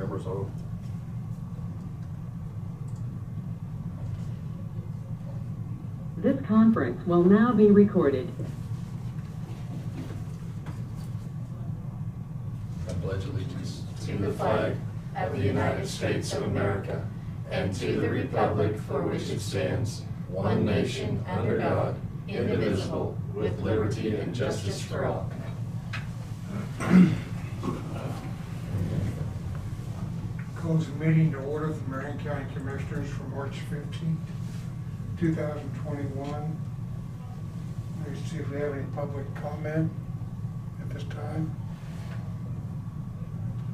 camera, so. This conference will now be recorded. I pledge allegiance to the flag of the United States of America and to the republic for which it stands, one nation under God, indivisible, with liberty and justice for all. Calls the meeting to order for Marion County Commissioners for March 15th, 2021. Let's see if we have any public comment at this time.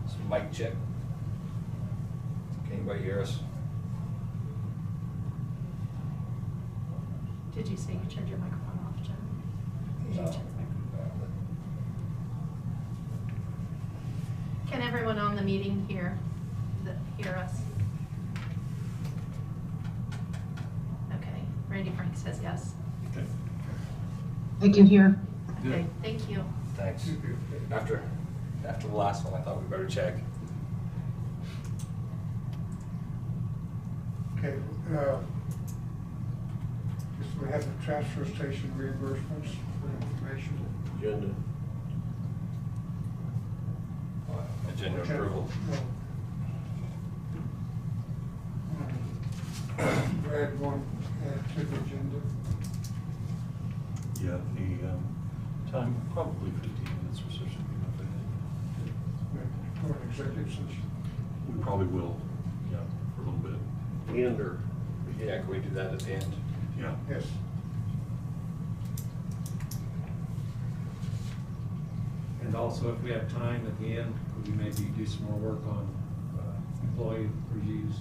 So mic check. Can anybody hear us? Did you say you turned your microphone off, Jen? Did you No. check the microphone? Can everyone on the meeting hear us? Okay, Randy Frank says yes. I can hear. Okay, thank you. Thanks. After the last one, I thought we better check. Okay, just we have the transfer station reimbursements for information. Agenda. Agenda approval. Brad, one add to the agenda. Yeah, the time, probably 15 minutes or so should be enough, I think. For an executive session. We probably will, yeah, for a little bit. Yeah, can we do that at the end? Yeah. Yes. And also, if we have time at the end, could we maybe do some more work on employee reviews?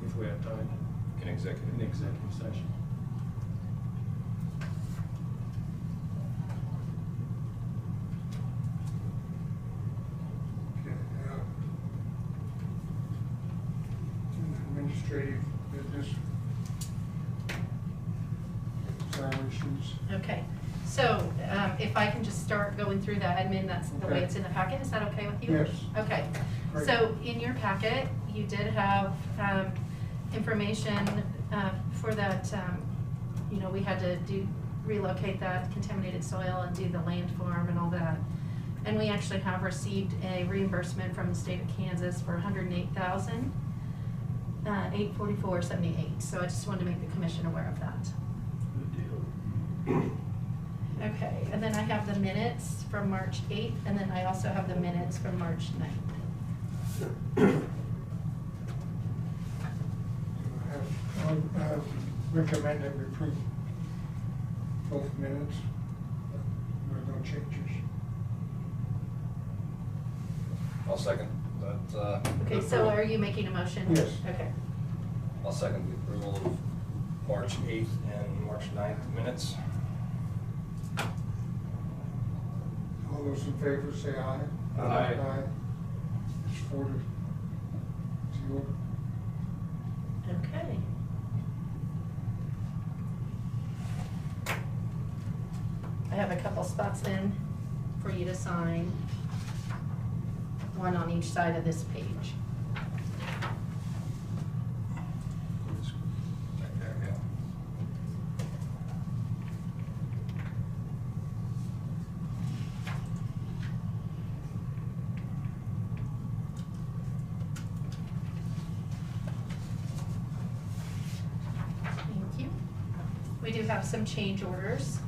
If we have time In executive? in the executive session. Okay, administrative business. Evaluations. Okay, so if I can just start going through the admin, that's the way Okay. it's in the packet, is that okay with you? Yes. Okay, Great. so in your packet, you did have information for that, we had to relocate that contaminated soil and do the land farm and all that. And we actually have received a reimbursement from the state of Kansas for $108,844.78. So I just wanted to make the commission aware of that. Good deal. Okay, and then I have the minutes from March 8th, and then I also have the minutes from March 9th. I recommend that we approve both minutes. There are no changes. I'll second that. Okay, so are you making a motion? Yes. Okay. I'll second the approval of March 8th and March 9th minutes. All those in favor say aye. Aye. It's 4-0. Okay. I have a couple spots then for you to sign, one on each side of this page. Right there, yeah. Thank you. We do have some change orders.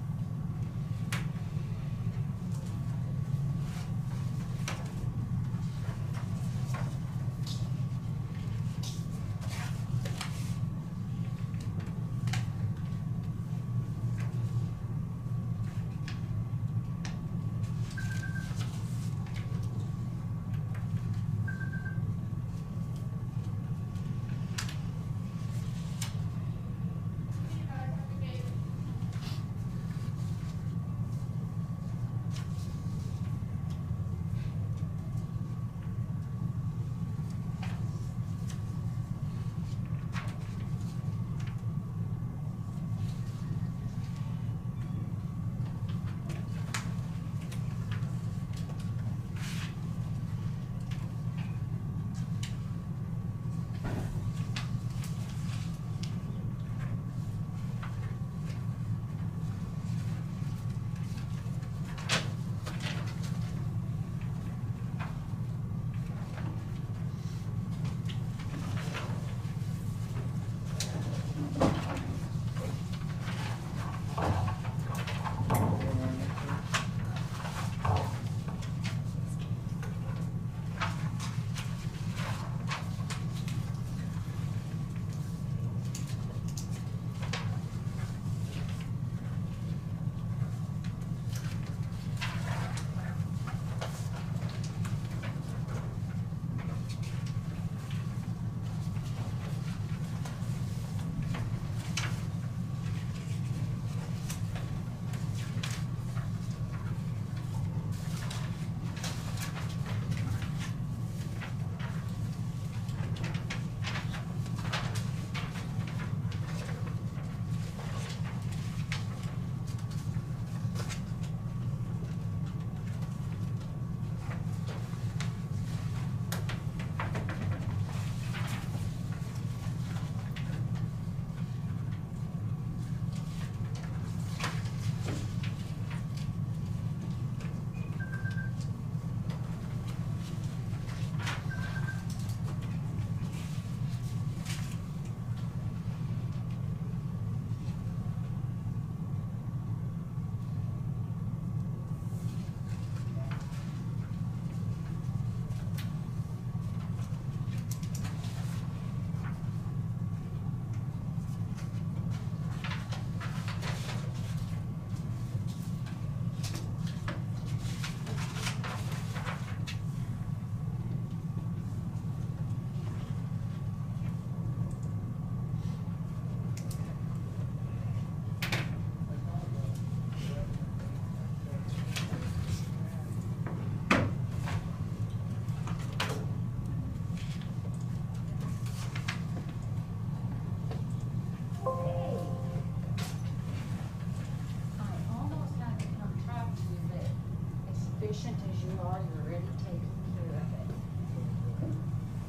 efficient as you are, you're already taking care of it.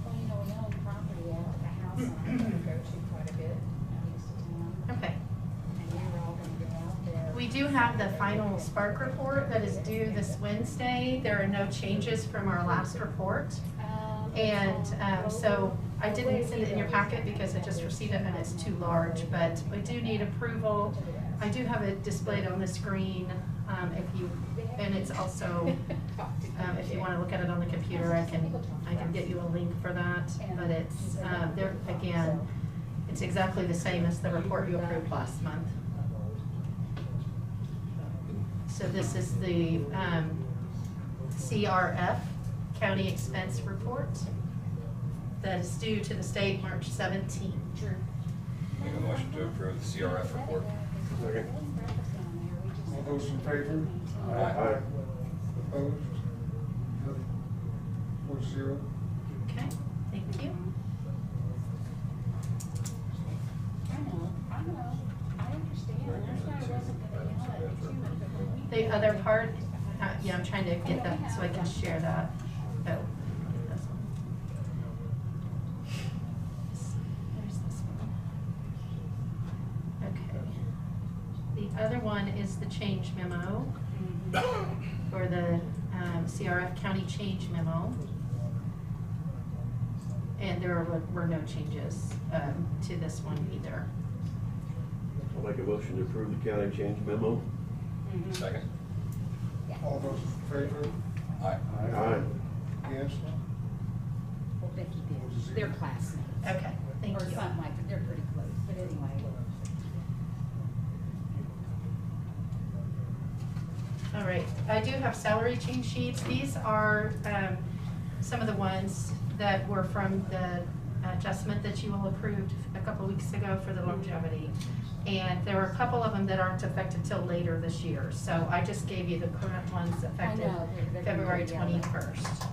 Well, you know, we own property out at the house and I go to quite a bit out east of town. Okay. And you're all gonna go out there. We do have the final Spark report that is due this Wednesday. There are no changes from our last report. And so I didn't send it in your packet because I just received it and it's too large, but we do need approval. I do have it displayed on the screen, and it's also, if you wanna look at it on the computer, I can get you a link for that, but it's, there, again, it's exactly the same as the report you approved last month. So this is the, CRF, County Expense Report, that is due to the state March 17th. Make a motion to approve the CRF report. All those in favor? Aye. Opposed? None. 4-0. Okay, thank you. I know, I understand, that's why I wasn't gonna yell at you, but when we. The other part, yeah, I'm trying to get that so I can share that. Oh, this one. There's this one. Okay. The other one is the change memo for the CRF County change memo. And there were no changes to this one either. I'll make a motion to approve the county change memo. Second. All those in favor? Aye. Aye. Against? Well, Becky did, they're classmates. Okay, thank Or you. something like that, they're pretty close, but anyway. All right, I do have salary change sheets. These are some of the ones that were from the adjustment that you all approved a couple weeks ago for the longevity. And there were a couple of them that aren't effective till later this year. So I just gave you the current ones effective know, they're gonna February be yellow. 21st. Yeah.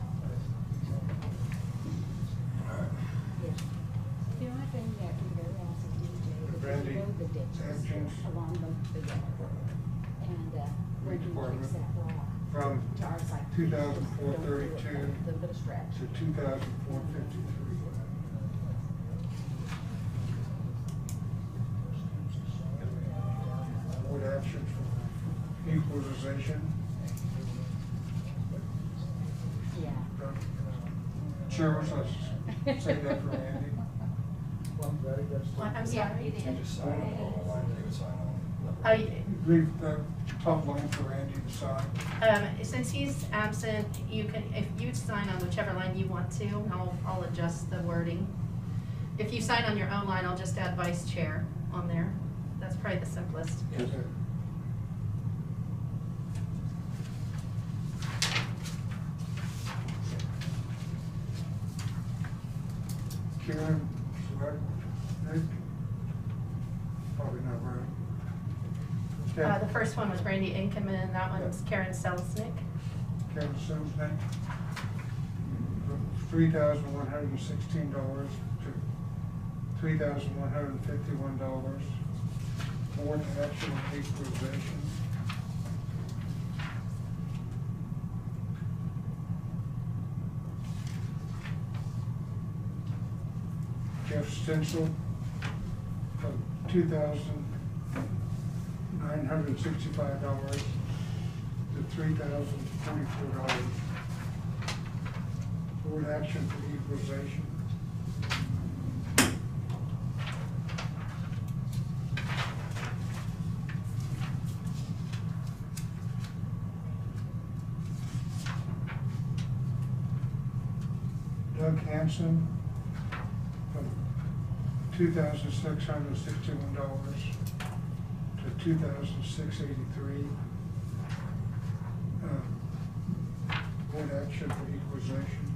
The only thing that we go ask is DJ, is Randy, to go the ditches actions. along the yard. And, when Weed you department fix that rock, from to our side. 2,432 The little stretch. to 2,453. Board actions for equalization. Yeah. Chair, let's say that for Randy. I'm sorry. You just sign on the line, they would sign on. Leave the top line for Randy to sign. Since he's absent, you can, if you sign on whichever line you want to, I'll adjust the wording. If you sign on your own line, I'll just add vice chair on there. That's probably the simplest. Okay. Karen, select, Nick? Probably not right. The first one was Brandy Inkeman, that one's Karen Selznick. Karen Sims, Nick? $3,116 to $3,151. Board action on equalization. Jeff Stencil, from $2,965 to $3,044. Board action for equalization. Doug Hanson, from $2,661 to $2,683. Board action for equalization.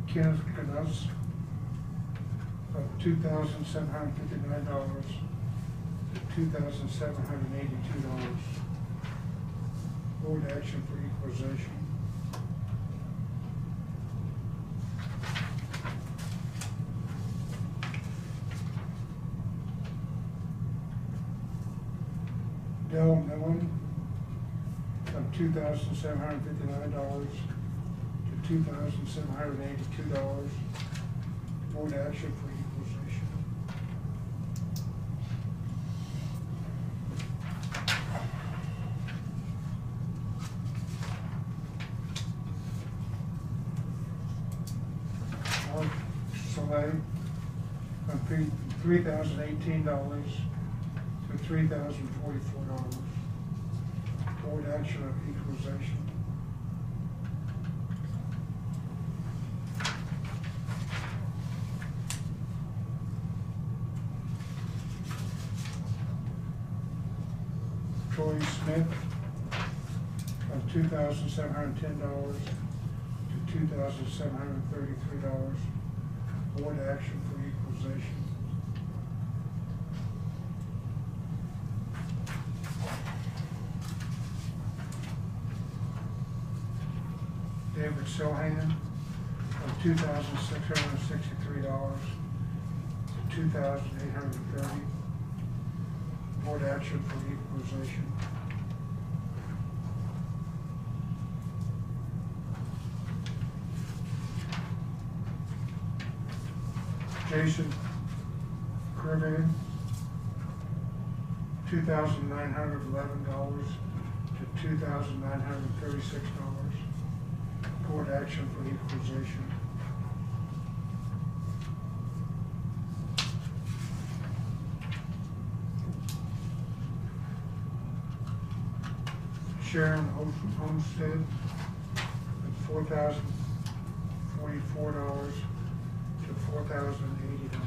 Kenneth Knutz, from $2,759 to $2,782. Board action for equalization. Dell Millen from $2,759 to $2,782. Board action for equalization. Mark Soleil from $3,018 to $3,044. Board action of equalization. Troy Smith from $2,710 to $2,733. Board action for equalization. David Silhan from $2,663 to $2,830. Board action for equalization. Jason Curvan, $2,911 to $2,936. Board action for equalization. Sharon Homestead at $4,044 to $4,080.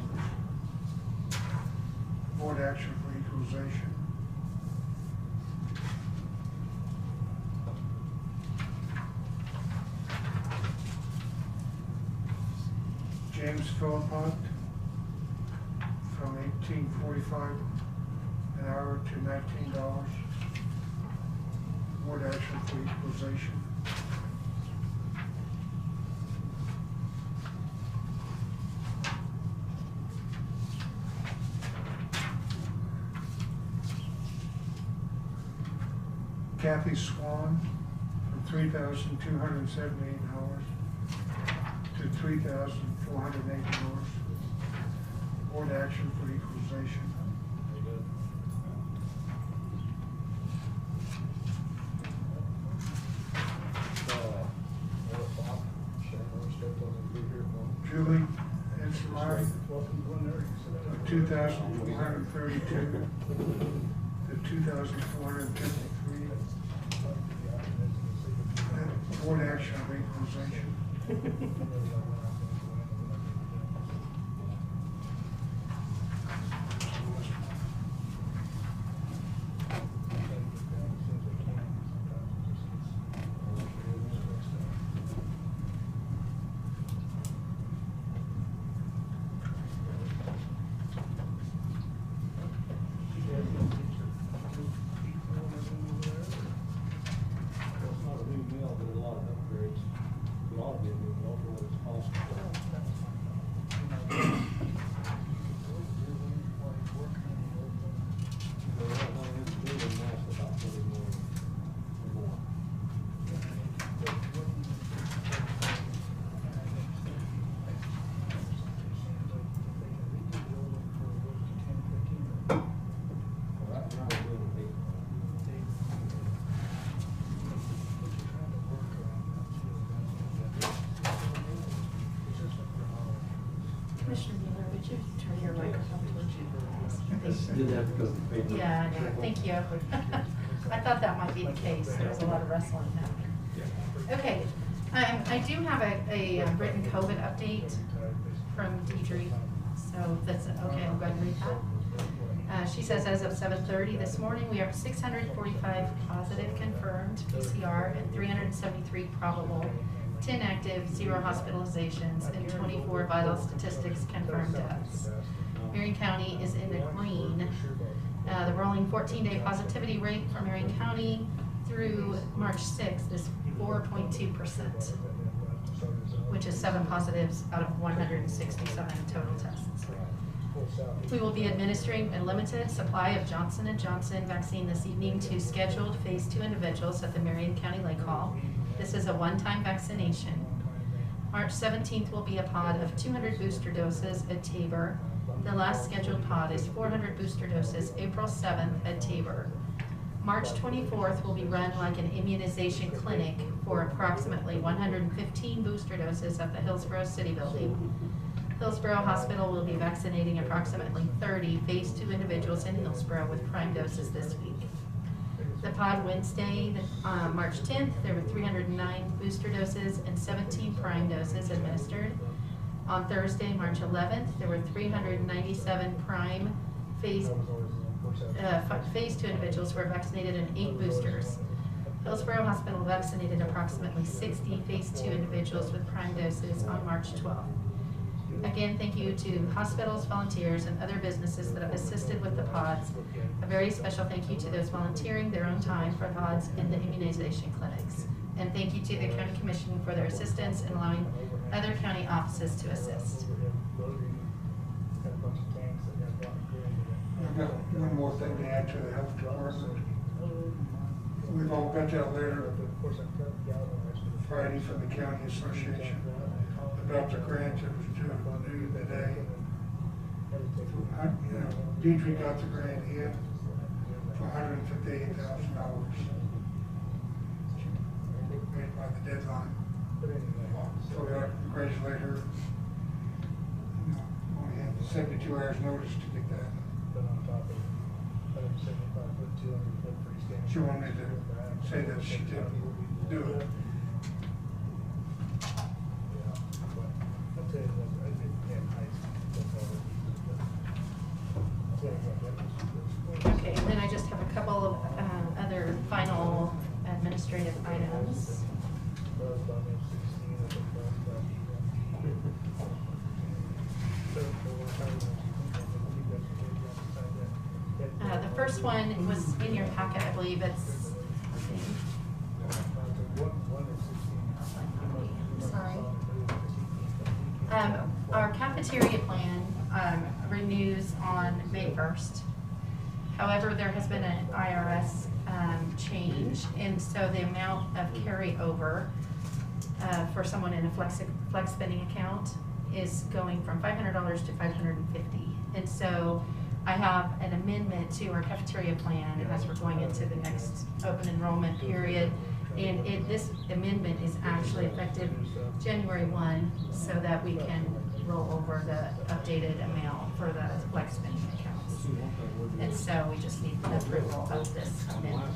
Board action for equalization. James Philippot from $18.45 an hour to $19. Board action for equalization. Kathy Swan from $3,278 to $3,480. Board action for equalization. Julie Ensley from $2,432 to $2,453. Board action of equalization. Commissioner Mueller, would you turn your microphone towards you? Did that because of the paper. Yeah, I know. Thank you. I thought that might be the case. There was a lot of wrestling happening. Okay, I do have a written COVID update from Deidre, so that's, okay, I'll go ahead and read that. She says as of 7:30 this morning, we have 645 positive confirmed PCR and 373 probable, 10 active, 0 hospitalizations, and 24 vital statistics confirmed deaths. Marion County is in the green. The rolling 14-day positivity rate for Marion County through March 6th is 4.2%, which is 7 positives out of 167 total tests. We will be administering a limited supply of Johnson & Johnson vaccine this evening to scheduled Phase 2 individuals at the Marion County Lake Hall. This is a one-time vaccination. March 17th will be a pod of 200 booster doses at Tabor. The last scheduled pod is 400 booster doses, April 7th at Tabor. March 24th will be run like an immunization clinic for approximately 115 booster doses at the Hillsborough City Building. Hillsborough Hospital will be vaccinating approximately 30 Phase 2 individuals in Hillsborough with prime doses this week. The pod Wednesday, March 10th, there were 309 booster doses and 17 prime doses administered. On Thursday, March 11th, there were 397 prime Phase 2 individuals who were vaccinated and 8 boosters. Hillsborough Hospital vaccinated approximately 60 Phase 2 individuals with prime doses on March 12th. Again, thank you to hospitals, volunteers, and other businesses that have assisted with the pods. A very special thank you to those volunteering their own time for pods in the immunization clinics. And thank you to the County Commission for their assistance in allowing other county offices to assist. I've got one more thing to add to the health department. We've all got that letter Friday from the county association about the grant that was due today. Deidre got the grant in for $158,000. Made by the deadline. So we got to congratulate her. Only had 72 hours notice to get that. She wanted to say that she did do it. Okay, and then I just have a couple of other final administrative items. The first one was in your packet, I believe. It's, sorry. Our cafeteria plan renews on May 1st. However, there has been an IRS change, and so the amount of carryover for someone in a flex spending account is going from $500 to $550. And so I have an amendment to our cafeteria plan as we're going into the next open enrollment period. And this amendment is actually effective January 1, so that we can roll over the updated amount for the flex spending accounts. And so we just need the approval of this amendment.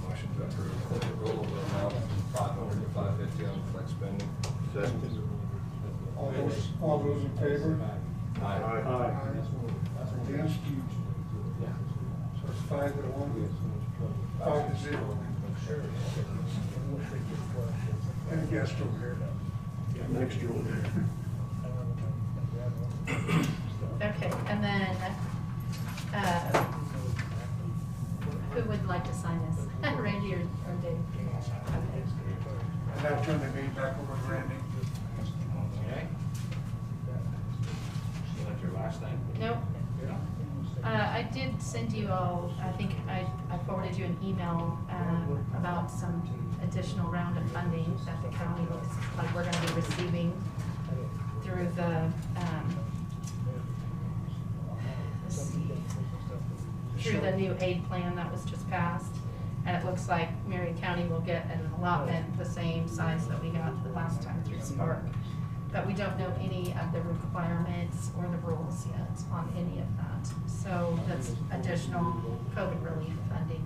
Motion to approve the rollover amount from 500 to 550 on flex spending. Second. All those in favor? Aye. Against? So it's 5-1, 5-0. And a guest over here. Next year. Okay, and then, who would like to sign this? Randy or Dave? And now turn the meeting back over to Randy. Okay. Is that your last thing? Nope. I did send you all, I think I forwarded you an email about some additional round of funding that the county looks like we're gonna be receiving through the, let's see, through the new aid plan that was just passed. And it looks like Marion County will get an allotment the same size that we got the last time through Spark. But we don't know any of the requirements or the rules yet on any of that. So that's additional COVID relief funding.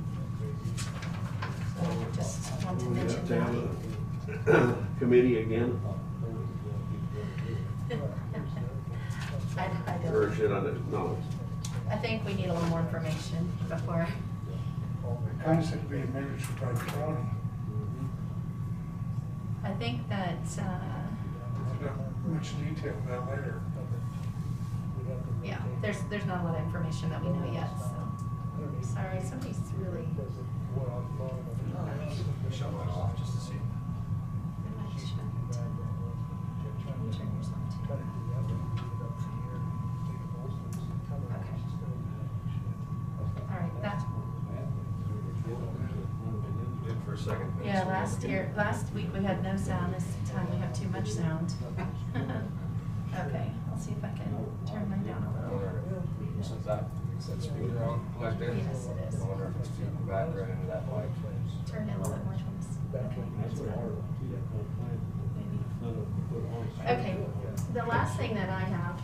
So just want to mention that. Committee again? I Or don't, should I, no? I think we need a little more information before. It kind of said to be administered by the county. I think that, Not much detail in that letter. yeah, there's not a lot of information that we know yet, so. Sorry, somebody's really. Shut that off just to see. Can you turn yours on too? Last week we had no sound, this time we have too much sound. Okay, I'll see if I can turn mine down a little. Is that speaker on plugged in? Yes, it is. I wonder if it's feeding back right into that mic. Turn it a little bit more towards. Okay, that's better. Maybe. Okay, the last thing that I have.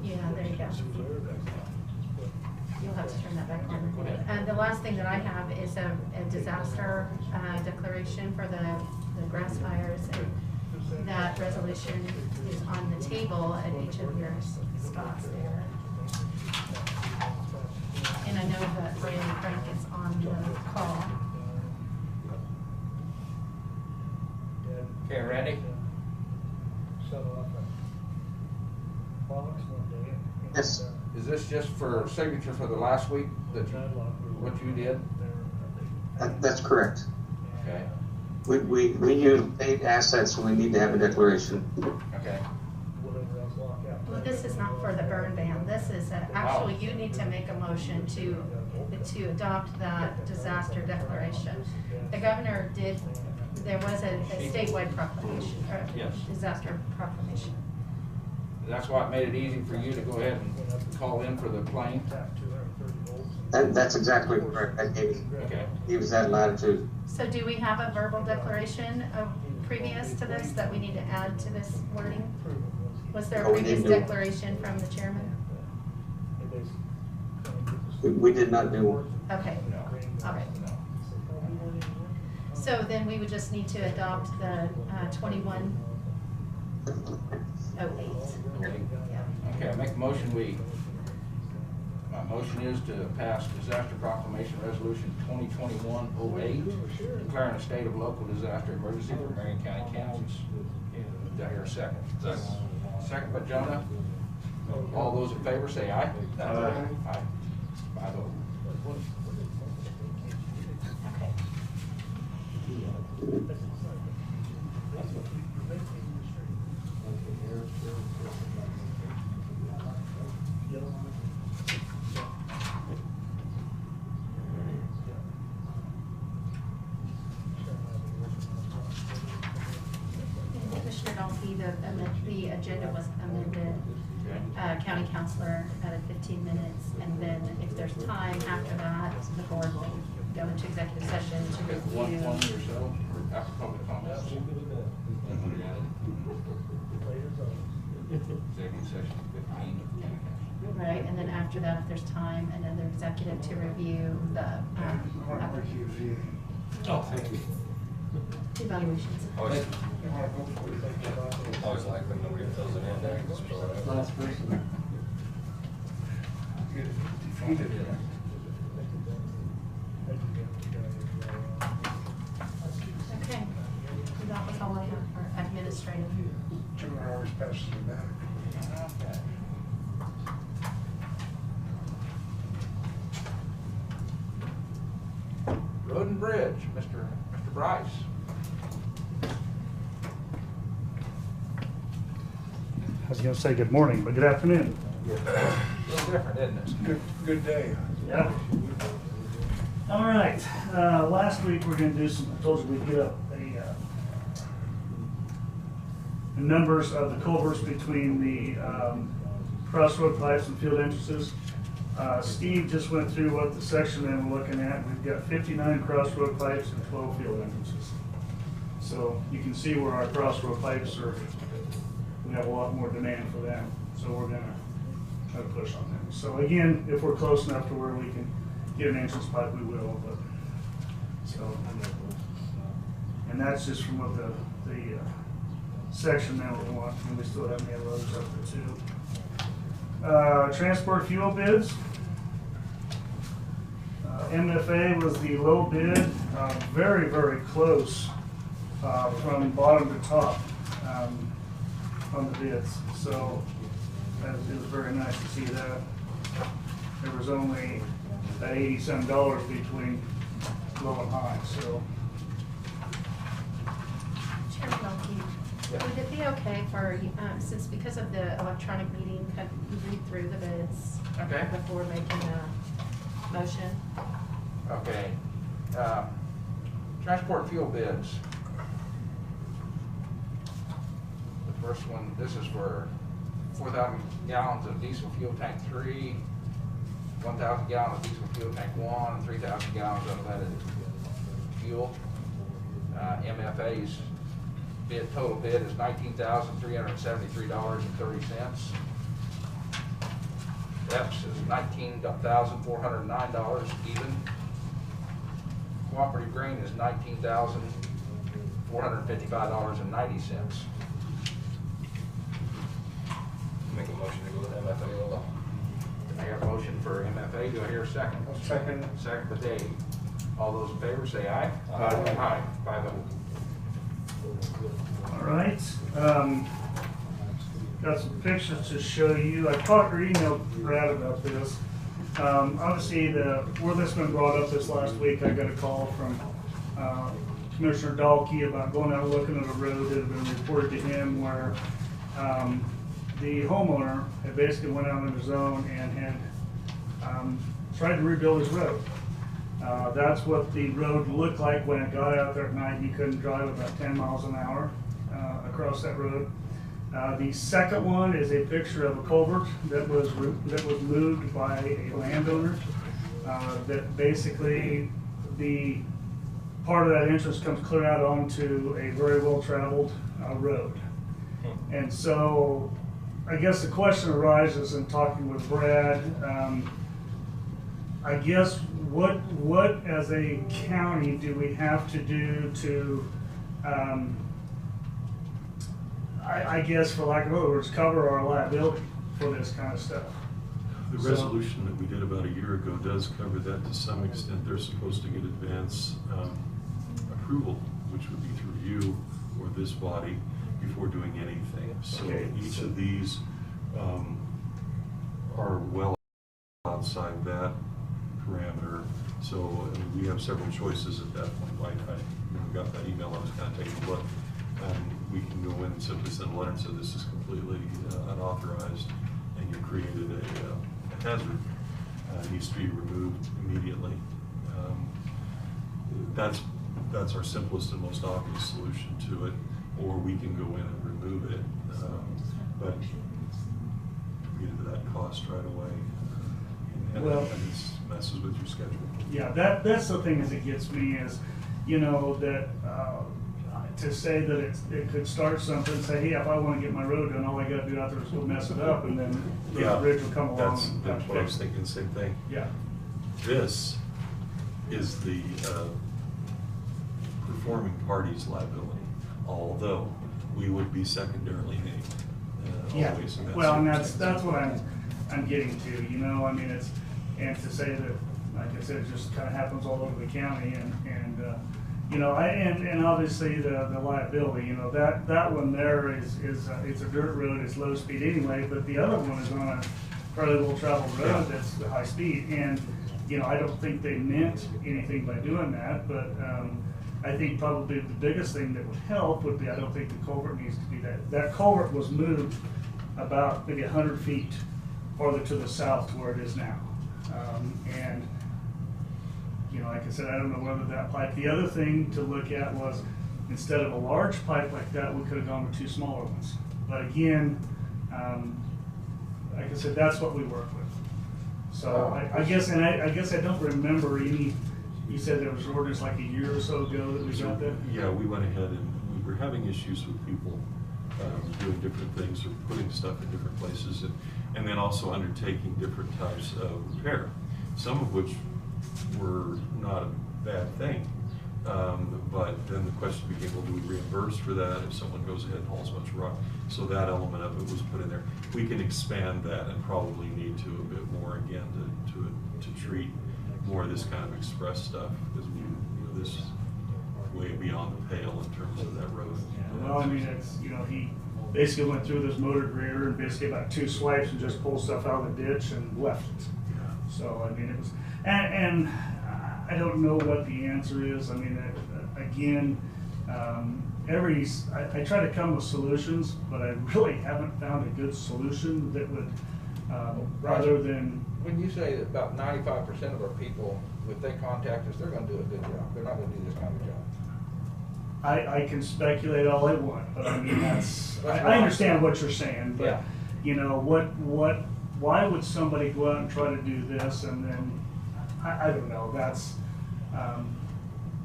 Yeah, there you go. You'll have to turn that back on. And the last thing that I have is a disaster declaration for the grass fires. And that resolution is on the table at each of your spots there. And I know that Randy Frank is on the call. Okay, Randy? Yes, Is this just for signature for the last week that what you did? that's correct. Okay, We use 8 assets, and we need to have a declaration. okay. Well, this is not for the burn ban. This is, actually, you need to make a motion to adopt that disaster declaration. The governor did, there was a statewide proclamation, or Yes. disaster proclamation. That's why it made it easy for you to go ahead and call in for the plane? That's exactly correct. That Okay. gave us that latitude. So do we have a verbal declaration previous to this that we need to add to this wording? Was there a Oh, we previous didn't do it. declaration from the chairman? We did not do, Okay, all right. So then we would just need to adopt the 2108. Yeah. Okay, I make a motion, my motion is to pass disaster proclamation resolution 2021-08, declaring a state of local disaster emergency for Marion County, Kansas. Do I hear a second? Second by Jonah. All those in favor say aye. Aye. Aye. 5-0. Okay. Commissioner Dolphy, the agenda was amended. County counselor added 15 minutes, and then if there's time after that, the board will go into executive session to Okay, review. 1 or so, or after public comments. Executive session 15. Right, and then after that, if there's time, another executive to review the Oh, thank you. evaluations. Always like when nobody fills it in there. Just fill it out. Last person. Defeated. Okay, that was all I have for administrative. 2 hours passes the back. Okay. Road and Bridge, Mr. Bryce. I was gonna say good morning, but good afternoon. A little different, isn't it? Good day. Yeah. All right, last week we're gonna do some, I told you we'd get up the numbers of the culverts between the crossroad pipes and field entrances. Steve just went through what the section that we're looking at. We've got 59 crossroad pipes and 12 field entrances. So you can see where our crossroad pipes are, we have a lot more demand for them. So we're gonna try to push on them. So again, if we're close enough to where we can get an entrance pipe, we will, but, so. And that's just from what the section that we want, and we still have many others up there too. Transport fuel bids. MFA was the low bid, very, very close from bottom to top on the bids. So it was very nice to see that. There was only $80-some between low and high, so. Chairman Dolphy, would it be okay for, since because of the electronic meeting, could you read through the bids? Okay. Before making a motion? Okay. Transport fuel bids. The first one, this is for 4,000 gallons of diesel fuel tank 3, 1,000 gallons of diesel fuel tank 1, and 3,000 gallons of unleaded fuel. MFA's total bid is $19,373.30. EPS is $19,409 even. Cooperative grain is $19,455.90. Make a motion to go with MFA alone. I got a motion for MFA. Do I hear a second? I'll second. Second by Dave. All those in favor say aye. Aye. Aye. 5-0. All right. Got some pictures to show you. I talked or emailed Brad about this. Obviously, where this been brought up this last week, I got a call from Commissioner Dahlke about going out looking at a road that had been reported to him where the homeowner had basically went out on his own and had tried to rebuild his road. That's what the road looked like when it got out there at night. He couldn't drive about 10 miles an hour across that road. The second one is a picture of a culvert that was moved by a landowner. That basically the part of that entrance comes clear out onto a very well-traveled road. And so I guess the question arises in talking with Brad, I guess what as a county do we have to do to, I guess for lack of other words, cover our liability for this kind of stuff? The resolution that we did about a year ago does cover that to some extent. They're supposed to get advance approval, which would be through you or this body, before doing anything. So Okay. each of these are well outside that parameter. So I mean, we have several choices at that point. Like I got that email, I was kind of taking a look. We can go in and simply send a letter and say this is completely unauthorized and you created a hazard. It needs to be removed immediately. That's our simplest and most obvious solution to it. Or we can go in and remove it. But we get into that cost right away. And Well, it messes with your schedule. Yeah, that's the thing as it gets me is, you know, that to say that it could start something, say, hey, if I want to get my road done, all I got to do out there is go mess it up, and then the bridge will come along. That's what I was thinking, same thing. Yeah. This is the performing party's liability, although we would be secondarily named. Yeah. Always in that Well, and circumstance. that's what I'm getting to. You know, I mean, and to say that, like I said, it just kind of happens all over the county, and you know, and obviously the liability. You know, that one there is it's a dirt road, it's low speed anyway, but the other one is on a fairly well traveled road that's high speed, and you know, I don't think they meant anything by doing that, but I think probably the biggest thing that would help would be, I don't think the culvert needs to be that culvert was moved about maybe 100 feet farther to the south to where it is now. And, you know, like I said, I don't know whether that pipe, the other thing to look at was instead of a large pipe like that, we could have gone with 2 smaller ones. But again, like I said, that's what we work with. So I guess I don't remember any. You said there was orders like a year or so ago that we got that? Yeah, we went ahead and we were having issues with people doing different things or putting stuff in different places and then also undertaking different types of repair, some of which were not a bad thing. But then the question became, well, do we reimburse for that if someone goes ahead and hauls a bunch of rock? So that element of it was put in there. We can expand that and probably need to a bit more again to treat more of this kind of express stuff, because this is way beyond the pale in terms of that road. Well, I mean, it's, you know, he basically went through this motor grader and basically about 2 swipes and just pulled stuff out of the ditch and left it. So, I mean, it was, and I don't know what the answer is. I mean, again, I try to come with solutions, but I really haven't found a good solution that would, rather than. When you say that about 95% of our people if they contact us, they're gonna do a good job. They're not gonna do this kind of job. I can speculate all I want, but I mean, That's I understand what you're saying, but, Yeah. you know, why would somebody go out and try to do this and then, I don't know, that's,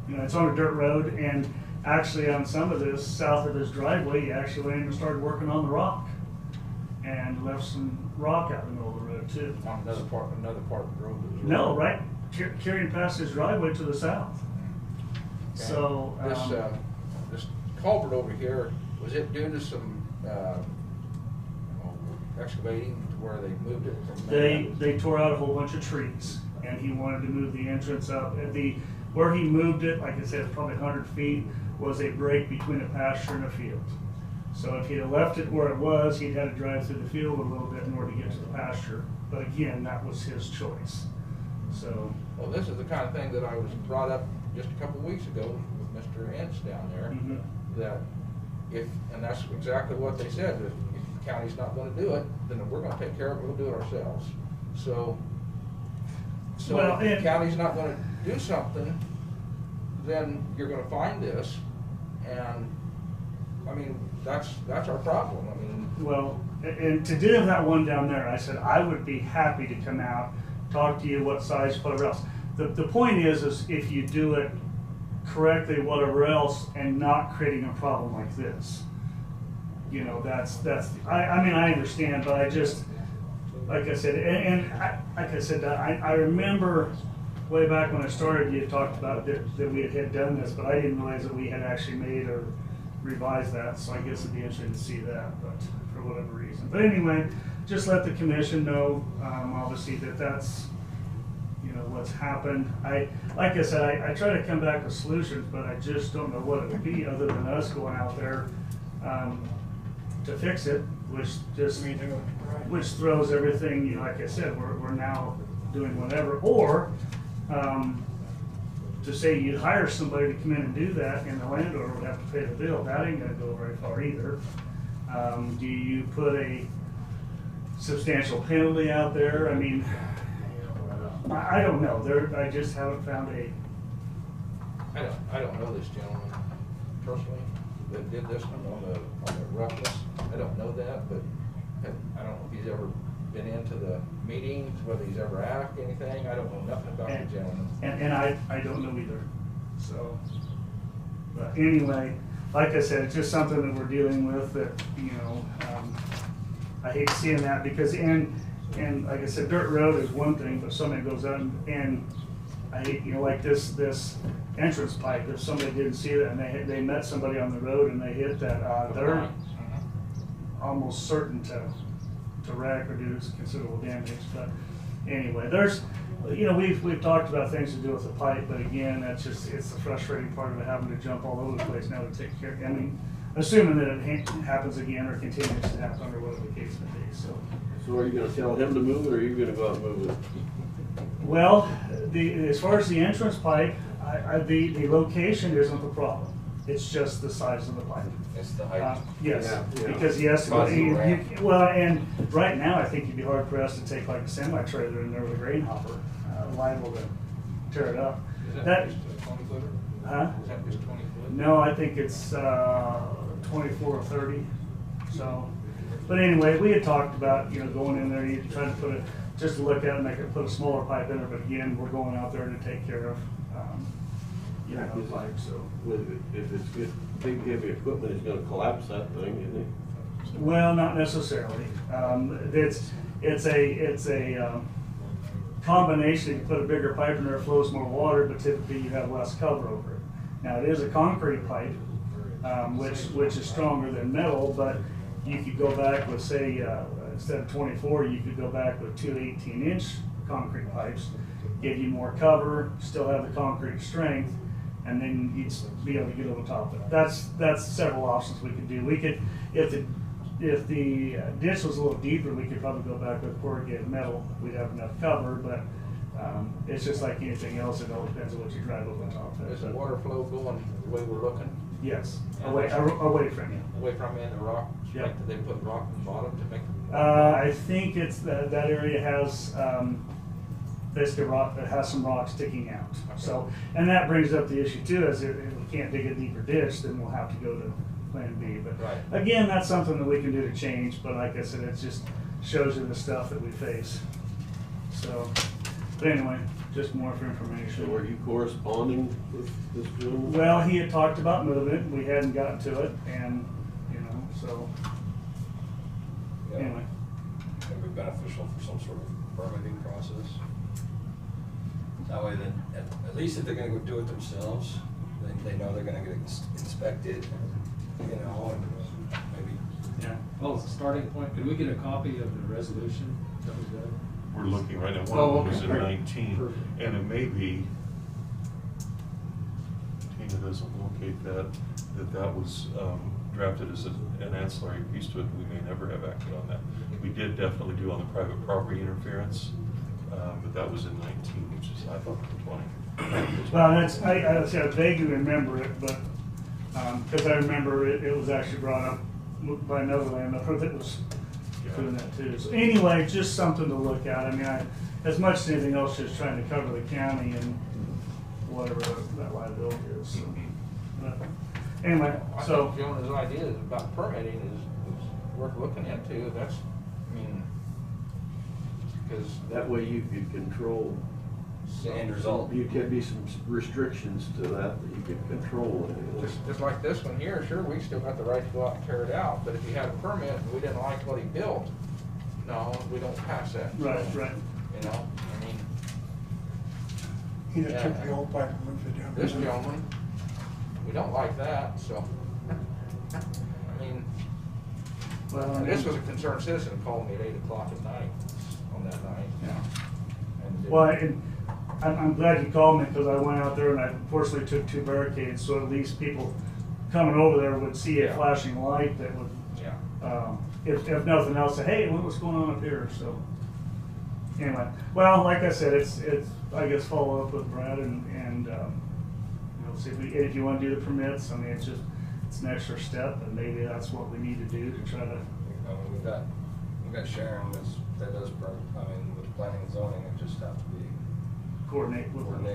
you know, it's on a dirt road, and actually on some of this, south of his driveway, he actually went in and started working on the rock, and left some rock out in the middle of the road too. On another part of the road. that was No, wrong. right, carrying past his driveway to the south. Okay. So, This culvert over here, was it due to some, excavating to where they moved it from? They tore out a whole bunch of trees, and he wanted to move the entrance up. Where he moved it, like I said, probably 100 feet, was a break between a pasture and a field. So if he'd have left it where it was, he'd had to drive through the field a little bit in order to get to the pasture. But again, that was his choice. So, Well, this is the kind of thing that I was brought up just a couple of weeks ago with Mr. Ince down there, Mhm. that and that's exactly what they said, if the county's not gonna do it, then we're gonna take care of it, we'll do it ourselves. So Well, if and- the county's not gonna do something, then you're gonna find this, and, I mean, that's our problem, I mean. well, and to do that one down there, I said, I would be happy to come out, talk to you, what size, whatever else. The point is if you do it correctly, whatever else, and not creating a problem like this. You know, I mean, I understand, but I just, like I said, I remember way back when I started, you had talked about that we had done this, but I didn't realize that we had actually made or revised that, so I guess it'd be interesting to see that, but for whatever reason. But anyway, just let the commission know, obviously, that's, you know, what's happened. Like I said, I try to come back with solutions, but I just don't know what it would be other than us going out there, to fix it, which just, which throws everything, you know, like I said, we're now doing whatever, or, to say you'd hire somebody to come in and do that, and the landowner would have to pay the bill, that ain't gonna go very far either. Do you put a substantial penalty out there? I mean, I don't know, I just haven't found I don't know this gentleman personally that did this one on the roughness. I don't know that, but I don't know if he's ever been into the meetings, whether he's ever asked anything. I don't know nothing about the gentleman. And I don't know either, so. But anyway, like I said, it's just something that we're dealing with that, you know, I hate seeing that because, and like I said, dirt road is one thing, but somebody goes out and I hate, you know, like this entrance pipe, if somebody didn't see it and they met somebody on the road and they hit that, they're almost certain to wreck or do considerable damage. But anyway, there's, you know, we've talked about things to do with the pipe, but again, it's the frustrating part of it, having to jump all over the place now to take care. I mean, assuming that it happens again or continues to happen or whatever the case may be. So are you gonna tell him to move it, or are you gonna go out and move it? Well, as far as the entrance pipe, the location isn't the problem. It's just the size of the pipe. It's the height. Yes, Yeah. because he has to go, Cause of the ramp. well, and right now, I think you'd be hard pressed to take like a semi-trailer in there with a grain hopper, liable to tear it up. Is that just a 20-footer? Huh? Is that just 20 foot? No, I think it's 24 or 30, so. But anyway, we had talked about, you know, going in there, you try to put just to look at it, put a smaller pipe in there, but again, we're going out there to take care of, you know, the pipe, so. If it's good, big heavy equipment, it's gonna collapse that thing, isn't it? Well, not necessarily. It's a combination. You put a bigger pipe in there, it flows more water, but typically you have less cover over it. Now, it is a concrete pipe, which is stronger than metal, but you could go back with, say, instead of 24, you could go back with 2 18-inch concrete pipes, give you more cover, still have the concrete strength, and then you'd be able to get over top of it. That's several options we could do. We could, if the ditch was a little deeper, we could probably go back with corrugated metal. We'd have enough cover, but it's just like anything else. It all depends on what you drive over top of it. Is the water flow going the way we're looking? Yes, away from you. Away from in the rock? Yeah. Did they put rock in the bottom to make? I think it's that area has basically rock that has some rock sticking out. So, and that brings up the issue too, is if we can't dig a deeper ditch, then we'll have to go to Plan B. But Right. again, that's something that we can do to change. But like I said, it just shows you the stuff that we face. So, but anyway, just more for information. So are you corresponding with this gentleman? Well, he had talked about moving it, we hadn't gotten to it, and, so, Yeah. anyway. It'd be beneficial for some sort of permitting process. That way then, at least if they're gonna go do it themselves, then they know they're gonna get inspected, and maybe. Yeah. Well, as a starting point, could we get a copy of the resolution that was done? We're looking right now, one Oh, of them okay, was in great. 19, Perfect. and it may be, Tina doesn't locate that was drafted as an ancillary piece to it, we may never have acted on that. We did definitely do on the private property interference, but that was in 19, which is, I thought, 20. Well, that's, I vaguely remember it, but, because I remember it was actually brought up by another landowner that was doing that too. So anyway, just something to look at. I mean, as much as anything else, just trying to cover the county and whatever that liability is, so. But anyway, I so. think Jonah's idea about permitting is worth looking into. That's, I mean, because That way you could control. End result. You could be some restrictions to that you could control. just like this one here, sure, we still got the right to go out and tear it out, but if you had a permit and we didn't like what he built, no, we don't pass that. Right, right. You know, I mean, He just took the old pipe and moved it down. this gentleman, we don't like that, so. I mean, Well, and this was a concerned citizen who called me at 8 o'clock at night, on that night. Yeah. And Well, and I'm glad you called me, because I went out there and I fortunately took 2 barricades, so at least people coming over there would see a Yeah. flashing light that would, Yeah. if nothing else, say, hey, what's going on up here, so. Anyway, well, like I said, it's, I guess, follow up with Brad and, see if you want to do the permits. I mean, it's an extra step, and maybe that's what we need to do to try to. I mean, we've got Sharon that does, with planning and zoning, it just have to be. Coordinate with them.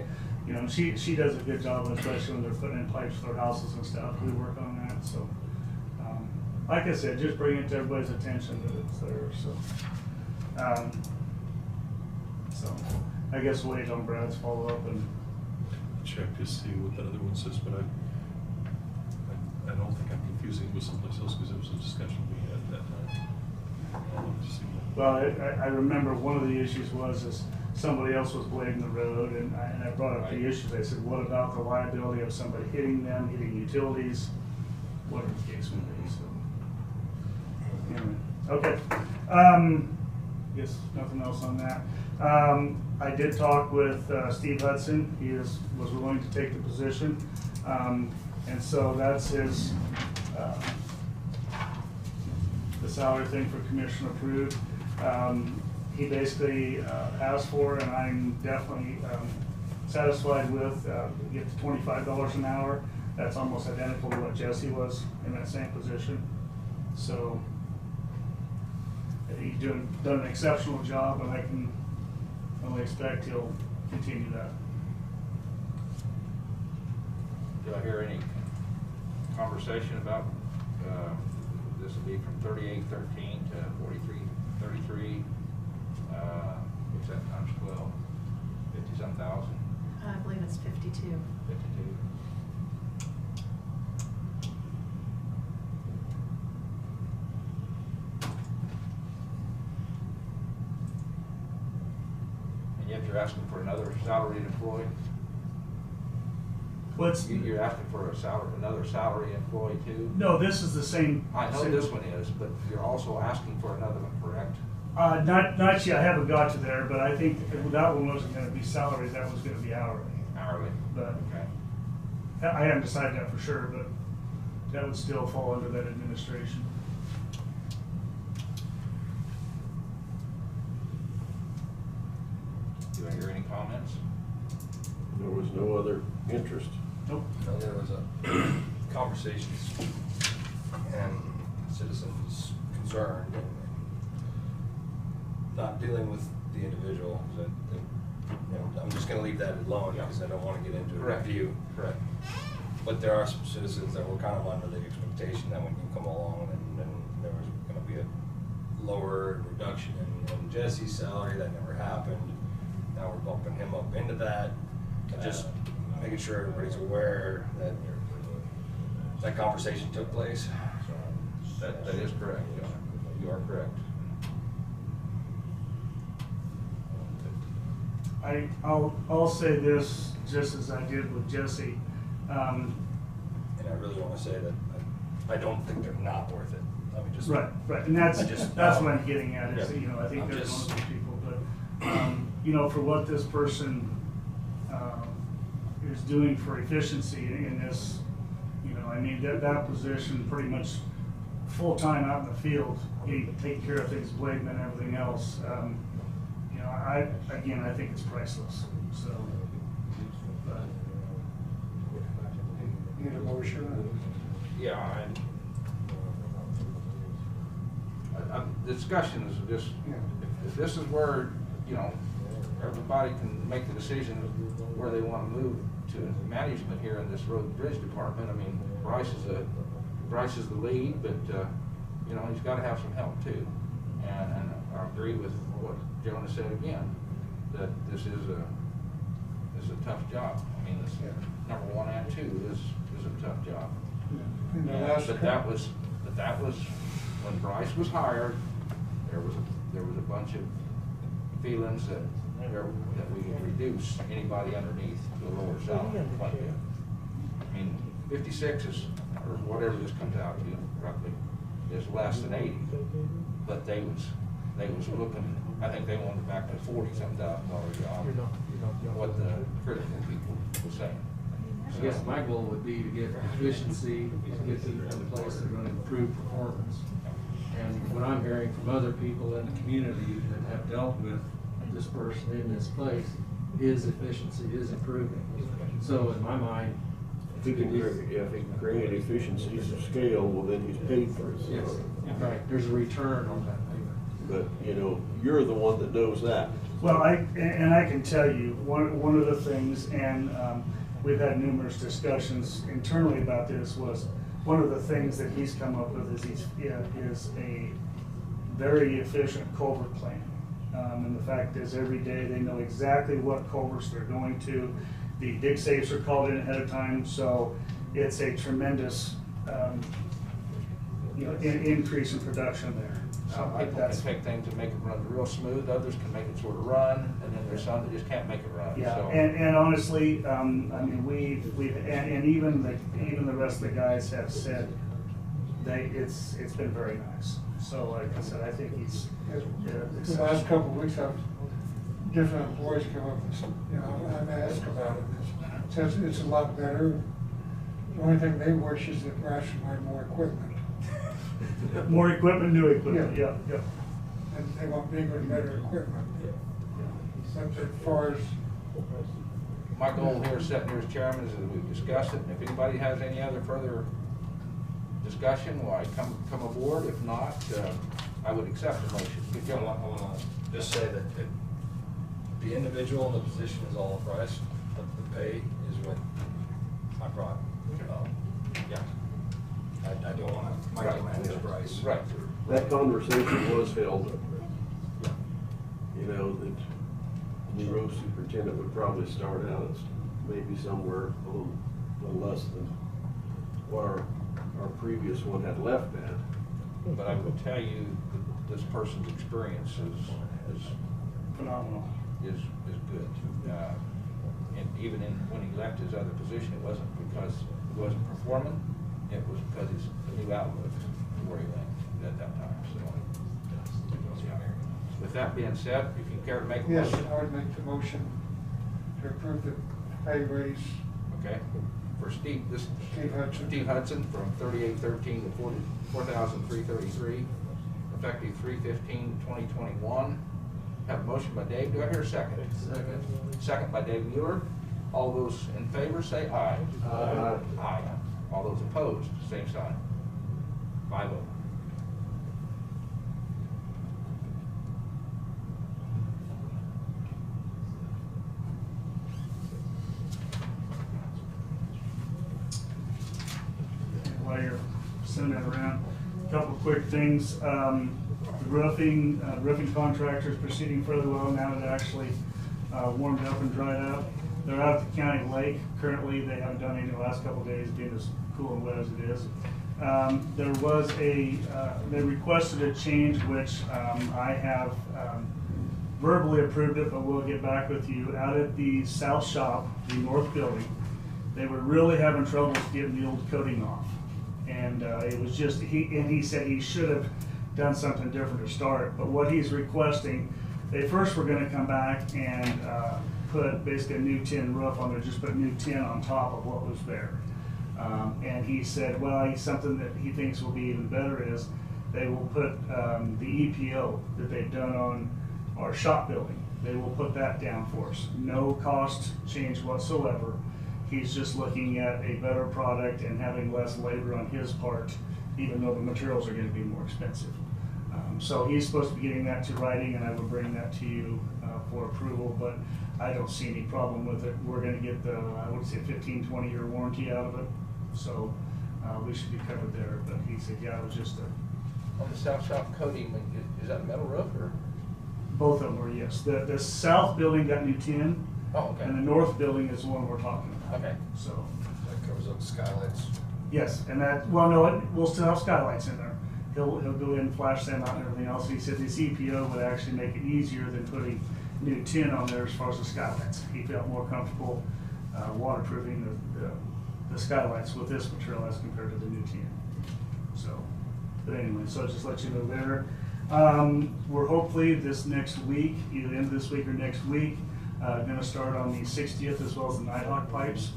She does a good job, especially when they're putting in pipes for their houses and stuff. We work on that, so. Like I said, just bring it to everybody's attention that it's there, so. So, I guess we'll wait on Brad's follow-up and. Check to see what that other one says, but I don't think I'm confusing it with someplace else, because it was a discussion we had at that time. I'll look to see that. Well, I remember one of the issues is somebody else was blading the road, and I brought up the issues. I said, what about the liability of somebody hitting them, hitting utilities, whatever the case may be, so. Anyway, okay. Guess nothing else on that. I did talk with Steve Hudson. He was willing to take the position. And so that's his, the salary thing for commission approved. He basically asked for, and I'm definitely satisfied with, get to $25 an hour. That's almost identical to what Jesse was in that same position. So he's done an exceptional job, and I can only expect he'll continue that. Do I hear any conversation about, this will be from 3813 to 4333, what's that times 12? 50-some thousand? I believe it's 52. 52. And yet you're asking for another salaried employee? You're asking for another salary employee too? No, this is the same. I know this one is, but you're also asking for another one, correct? Not yet, I haven't got to there, but I think that one wasn't gonna be salary, that was gonna be hourly. Hourly? But Okay. I haven't decided that for sure, but that would still fall under that administration. Do I hear any comments? There was no other interest. Nope. No, there was a conversations and citizens concerned and not dealing with the individual, 'cause I'm just gonna leave that alone, because I don't wanna get into a Correct. review. Correct. But there are some citizens that were kind of under the expectation that when you come along, and there was gonna be a lower reduction in Jesse's salary. That never happened. Now we're bumping him up into that, and just making sure everybody's aware that that conversation took place. That is correct, John. You are correct. I'll say this, just as I did with Jesse. And I really wanna say that I don't think they're not worth it. I mean, just. Right, and that's I what I'm getting at, is, Yeah. you know, I think I'm there's just- one of those people, but, you know, for what this person, is doing for efficiency in this, you know, I mean, that position pretty much full-time out in the field, taking care of things, blading and everything else, you know, I think it's priceless, so. But Need a motion? Yeah, the discussion is just, if this is where, you know, everybody can make the decision of where they want to move to management here in this road and bridge department. I mean, Bryce is the lead, but, you know, he's got to have some help too. And I agree with what Jonah said again, that this is a tough job. I mean, this number 1 and 2 is a tough job. In the last But that was when Bryce was hired. There was a bunch of feelings that we could reduce anybody underneath to a lower salary. I mean, 56 is, or whatever this comes out to roughly, is less than 80. But they was looking. I think they wanted back to $40-some thousand job. What the critical people were saying. I guess my goal would be to get efficiency, to get people in a place that are gonna improve performance. And what I'm hearing from other people in the community that have dealt with this person in this place is efficiency, is improvement. So in my mind, If he can create efficiencies of scale, well, then he's paid for it. yes, right, there's a return on that labor. But, you know, you're the one that knows that. Well, I can tell you, one of the things, and we've had numerous discussions internally about this, was one of the things that he's come up with is a very efficient culvert plan. And the fact is, every day they know exactly what culverts they're going to. The dig safes are called in ahead of time, so it's a tremendous, increase in production there. Some people can take things and make it run real smooth, others can make it sort of run, and then there's some that just can't make it run. Yeah, So- and honestly, I mean, and even the rest of the guys have said it's been very nice. So like I said, I think he's. The last couple of weeks, different employees come up and, I've asked about it. It says it's a lot better. The only thing they wish is that Brash would buy more equipment. More equipment, new equipment, yeah. And they want bigger and better equipment. But as far as, My goal here, sitting here as chairman, is that we've discussed it, and if anybody has any other further discussion, why come aboard. If not, I would accept the motion. I wanna just say that the individual in the position is all the price, but the pay is what I brought. Yeah. I don't wanna micromanage price. Right. That conversation was held. You know, that the new road superintendent would probably start out as maybe somewhere a little less than what our previous one had left at. But I would tell you that this person's experience is Phenomenal. is good. And even when he left his other position, it wasn't because he wasn't performing, it was because it's a new outlook where he went at that time, so. Yeah. With that being said, if you care to make a yes, motion. I would make the motion to approve the pay raise. Okay, for Steve Steve Hudson from 3813 to 4,333, effective 3/15/2021. Have a motion by Dave. Do I hear a second? Second. Second by Dave Mueller. All those in favor say aye. Aye. Aye. All those opposed, same sign. 5-0. send that around. A couple of quick things. The roofing contractor is proceeding fairly well now that it actually warmed up and dried up. They're out at the county lake. Currently, they haven't done any in the last couple of days, being as cool and wet as it is. There was they requested a change, which I have verbally approved it, but we'll get back with you. Out at the south shop, the north building, they were really having trouble getting the old coating off. And it was just, he said he should have done something different to start. But what he's requesting, they first were gonna come back and put basically a new tin roof on there, just put new tin on top of what was there. And he said, well, something that he thinks will be even better is they will put the EPO that they've done on our shop building. They will put that down for us. No cost change whatsoever. He's just looking at a better product and having less labor on his part, even though the materials are going to be more expensive. So he's supposed to be getting that to writing, and I will bring that to you for approval, but I don't see any problem with it. We're going to get the, I would say, 15, 20-year warranty out of it, so we should be covered there. But he said, yeah, it was just a... On the south shop coating, is that a metal roof or? Both of them were, yes. The south building got new tin, Oh, okay. and the north building is the one we're talking about. Okay. So, That covers up the skylights. yes, and that, well, no, we'll still have skylights in there. He'll go in, flash them out and everything else. He said this EPO would actually make it easier than putting new tin on there as far as the skylights. He felt more comfortable waterproofing the skylights with this material as compared to the new tin. So, but anyway, so just let you know there. We're hopefully this next week, either end of this week or next week, gonna start on the 60th as well as the Nighthawk pipes.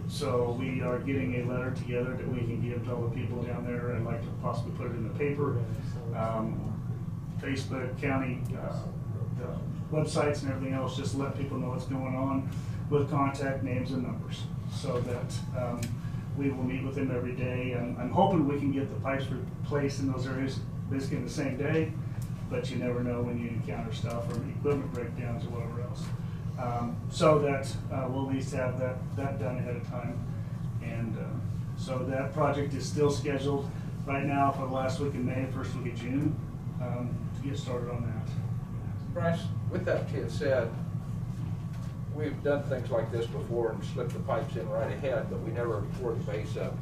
So we are getting a letter together that we can give to all the people down there. I'd like to possibly put it in the paper, Facebook, county, the websites and everything else, just to let people know what's going on with contact names and numbers, so that we will meet with them every day. I'm hoping we can get the pipes replaced in those areas basically in the same day, but you never know when you encounter stuff or equipment breakdowns or whatever else. So that we'll at least have that done ahead of time. And so that project is still scheduled right now for the last week of May, first week of June, to get started on that. Bryce, with that being said, we've done things like this before and slipped the pipes in right ahead, but we never tore the base up.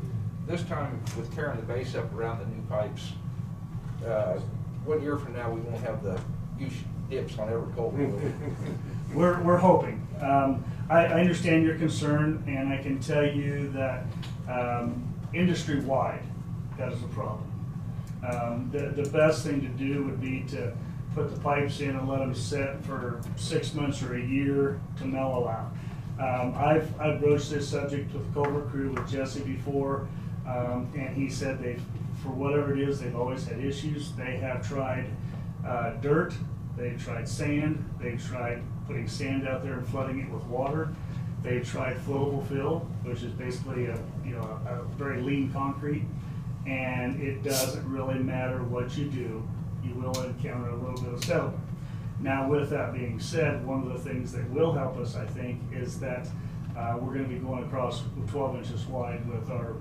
This time, with tearing the base up around the new pipes, 1 year from now, we won't have the huge dips on every culvert. We're hoping. I understand your concern, and I can tell you that industry-wide, that is a problem. The best thing to do would be to put the pipes in and let them sit for 6 months or a year to mellow out. I've broached this subject with the culvert crew with Jesse before, and he said for whatever it is, they've always had issues. They have tried dirt, they've tried sand, they've tried putting sand out there and flooding it with water. They've tried flowable fill, which is basically a very lean concrete, and it doesn't really matter what you do, you will encounter a little bit of settlement. Now, with that being said, one of the things that will help us, I think, is that we're going to be going across 12 inches wide with our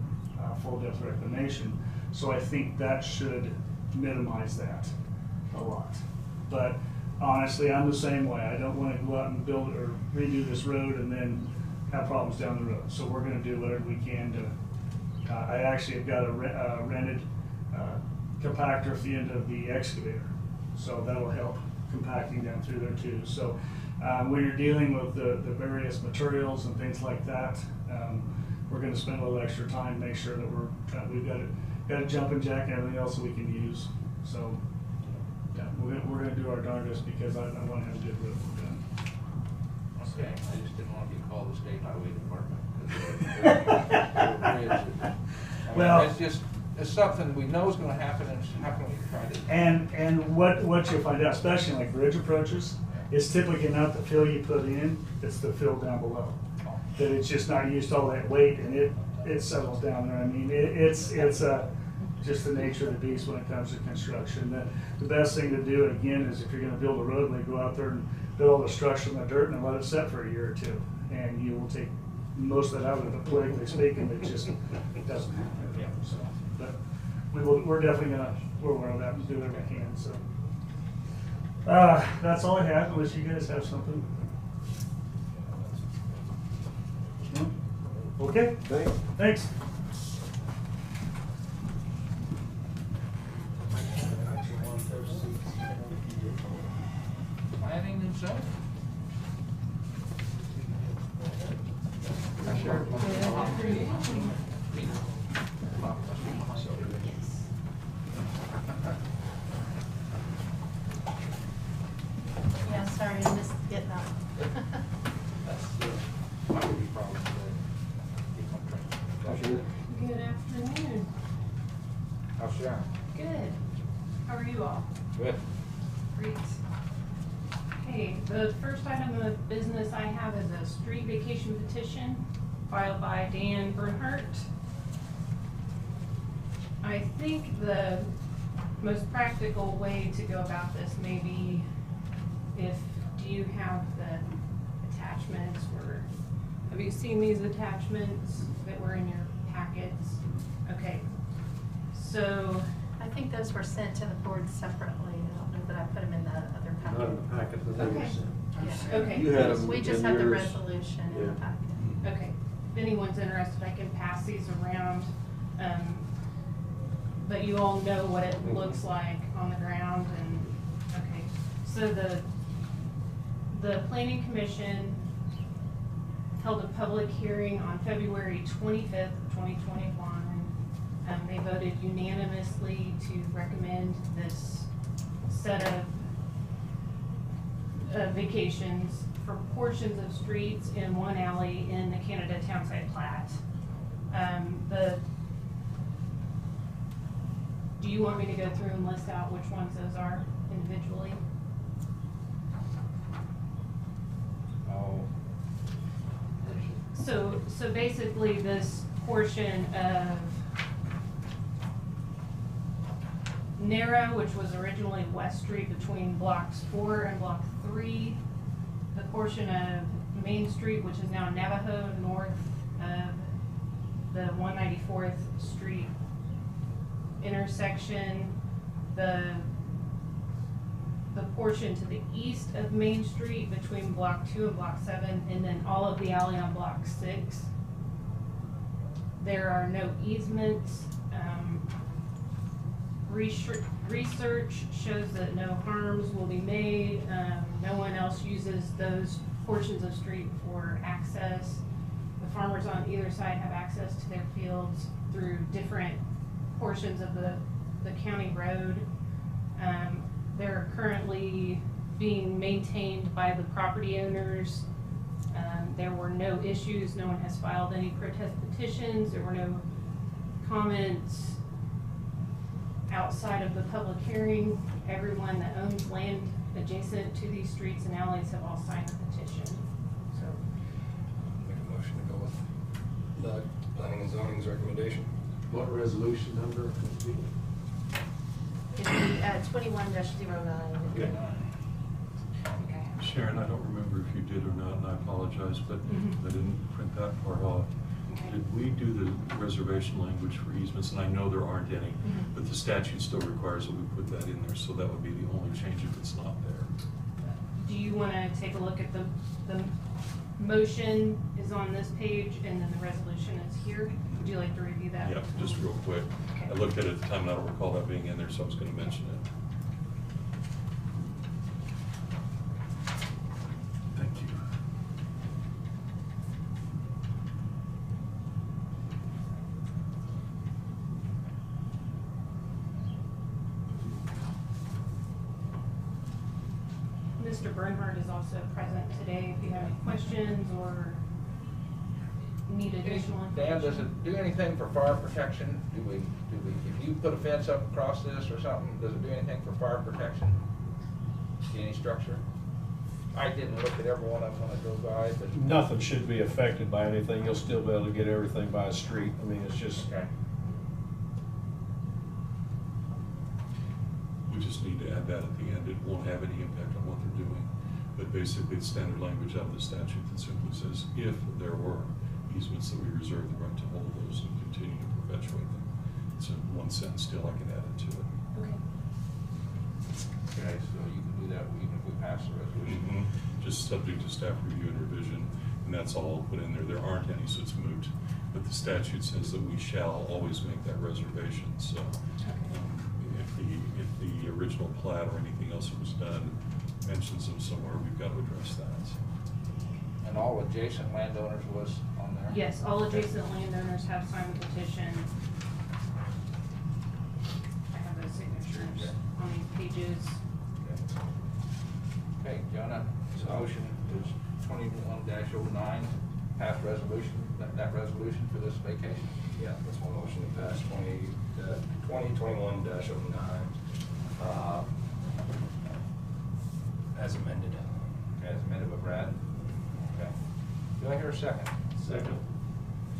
full depth reclamation. So I think that should minimize that a lot. But honestly, I'm the same way. I don't want to go out and build or redo this road and then have problems down the road. So we're going to do whatever we can to, I actually have got a rented compactor at the end of the excavator. So that'll help compacting down through there too. So when you're dealing with the various materials and things like that, we're going to spend a little extra time to make sure that we've got a jumping jack and everything else that we can use. So yeah, we're going to do our darndest because I want to have a good road done. Okay, I just didn't want to be called the state highway department. Well, it's something we know is going to happen, and how can we try to? And what you'll find out, especially in like bridge approaches, is typically not the fill you put in, it's the fill down below. That it's just not used all that weight and it settles down there. I mean, it's just the nature of the beast when it comes to construction. The best thing to do, again, is if you're going to build a roadway, go out there and build all the structure in the dirt and let it set for a year or two. And you will take most of that out of it, politically speaking, it just doesn't happen. So. we're definitely gonna, we're aware of that and do whatever we can, so. That's all I have, unless you guys have something. No? Okay, thanks. Planning and zoning. Sure. Yeah, sorry, I missed getting up. Good afternoon. How's Sharon? Good. How are you all? Good. Great. Okay, the first item of business I have is a street vacation petition filed by Dan Bernhardt. I think the most practical way to go about this may be do you have the attachments, or have you seen these attachments that were in your packets? Okay, so I think those were sent to the board separately. I don't know that I put them in the other packet. Not in the packet, but they were Okay. sent. Yeah. Okay. You had them We just in had the yours. resolution in the Yeah. packet. Okay, if anyone's interested, I can pass these around. But you all know what it looks like on the ground and, okay. So the Planning Commission held a public hearing on February 25th, 2021. They voted unanimously to recommend this set of vacations for portions of streets in one alley in the Canada Townside Plat. Do you want me to go through and list out which ones those are individually? Oh. So basically this portion of Narrow, which was originally West Street between blocks 4 and block 3, the portion of Main Street, which is now Navajo, north of the 194th Street intersection, the portion to the east of Main Street between block 2 and block 7, and then all of the alley on block 6. There are no easements. Research shows that no harms will be made. No one else uses those portions of street for access. The farmers on either side have access to their fields through different portions of the county road. They're currently being maintained by the property owners. There were no issues. No one has filed any protest petitions. There were no comments outside of the public hearing. Everyone that owns land adjacent to these streets and alleys have all signed the petition. So, Make a motion to go with the planning and zoning's recommendation. What resolution number would it be? It'd be 21-09. Okay. okay. Sharon, I don't remember if you did or not, and I apologize, but I didn't print that part off. Did we do the reservation language for easements? And I know there aren't any, but the statute still requires that we put that in there, so that would be the only change if it's not there. Do you want to take a look at the motion is on this page and then the resolution is here? Would you like to review that? Yeah, just real quick. Okay. I looked at it at the time, and I don't recall that being in there, so I was gonna mention it. Thank you. Mr. Bernhardt is also present today if you have any questions or need additional Dan, information. does it do anything for fire protection? Do we, if you put a fence up across this or something, does it do anything for fire protection? See any structure? I didn't look at every one of them when I drove by, but. Nothing should be affected by anything. You'll still be able to get everything by a street. I mean, it's just, Okay. We just need to add that at the end. It won't have any impact on what they're doing. But basically, it's standard language out of the statute that simply says, if there were easements, that we reserve the right to hold those and continue to perpetuate them. It's one one sentence still, I can add it to it. Okay. Okay, so you can do that even if we pass the resolution. Just subject to staff review and revision, and that's all I'll put in there. There aren't any, so it's moot. But the statute says that we shall always make that reservation, so if the original plat or anything else that was done mentions them somewhere, we've got to address that. And all adjacent landowners was on there? Yes, all adjacent landowners have signed the petition. I have those signatures on these pages. Okay, Jonah, the motion is 21-09, pass resolution, that resolution for this vacation? Yeah, that's my motion to pass 2021-09, as amended. Okay, as amended by Brad. Okay. Do I hear a second? Second.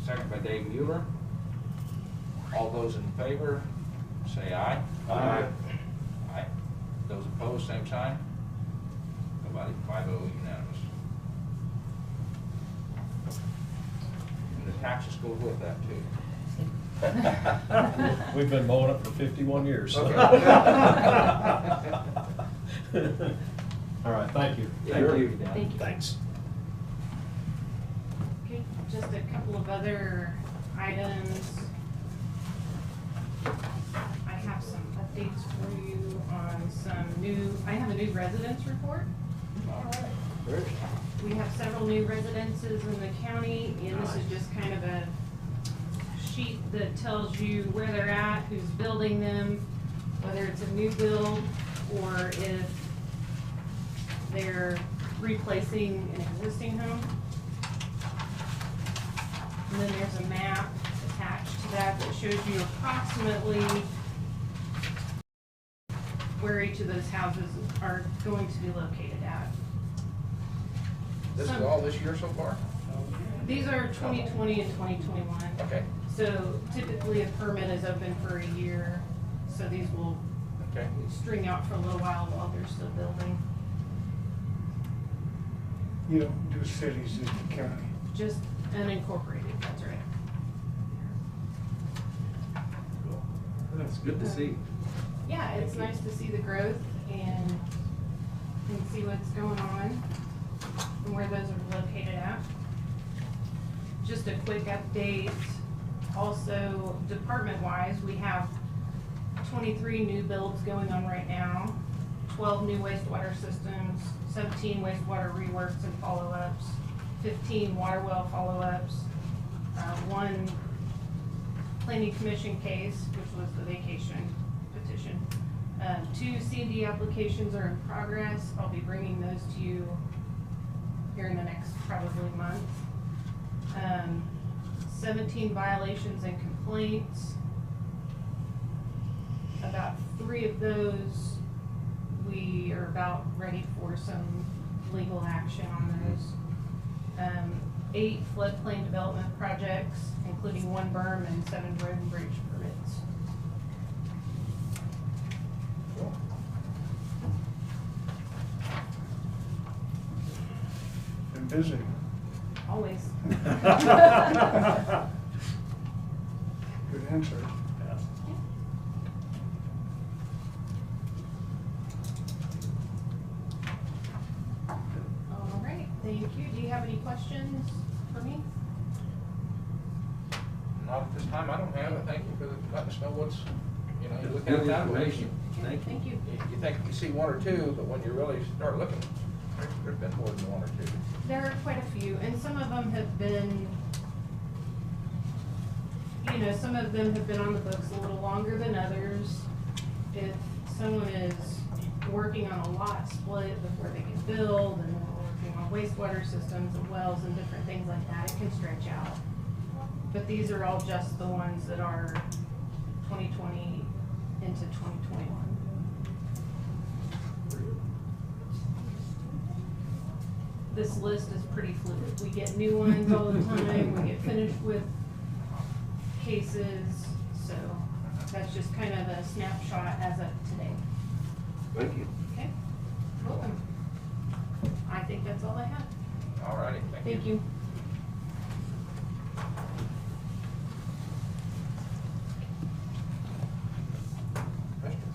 Second by Dave Mueller. All those in favor, say aye. Aye. Aye. Those opposed, same sign. Nobody, 5-0 unanimous. And the taxes go with that too. We've been mowing it for 51 years. Okay. All right, thank you. Thank you. Thank you. Thanks. Okay, just a couple of other items. I have some updates for you on I have a new residence report. All right. Very good. We have several new residences in the county, and this is just kind of a sheet that tells you where they're at, who's building them, whether it's a new build or if they're replacing an existing home. And then there's a map attached to that shows you approximately where each of those houses are going to be located at. This is all this year so far? These are 2020 and 2021. Okay. So typically a permit is open for a year, so these will Okay. string out for a little while they're still building. You don't do cities in the county. Just unincorporated, that's right. That's good to see. Yeah, it's nice to see the growth and see what's going on and where those are located at. Just a quick update. Also, department-wise, we have 23 new builds going on right now, 12 new wastewater systems, 17 wastewater reworks and follow-ups, 15 water well follow-ups, 1 planning commission case, which was the vacation petition. 2 C&D applications are in progress. I'll be bringing those to you here in the next probably month. 17 violations and complaints. About 3 of those, we are about ready for some legal action on those. 8 floodplain development projects, including 1 berm and 7 road and bridge permits. Cool. Been busy. Always. Good answer. All right, thank you. Do you have any questions for me? Not at this time, I don't have it. Thank you for letting us know what's, you know, you look Good at that. information. Okay, Thank you. You think you see 1 or 2, but when you really start looking, there's been more than 1 or 2. There are quite a few, and some of them have been, you know, some of them have been on the books a little longer than others. If someone is working on a lot split before they can build, and they're working on wastewater systems and wells and different things like that, it can stretch out. But these are all just the ones that are 2020 into 2021. This list is pretty fluid. We get new ones all the time. We get finished with cases. So that's just kind of a snapshot as of today. Thank you. Okay? Welcome. I think that's all I have. All righty, Thank you.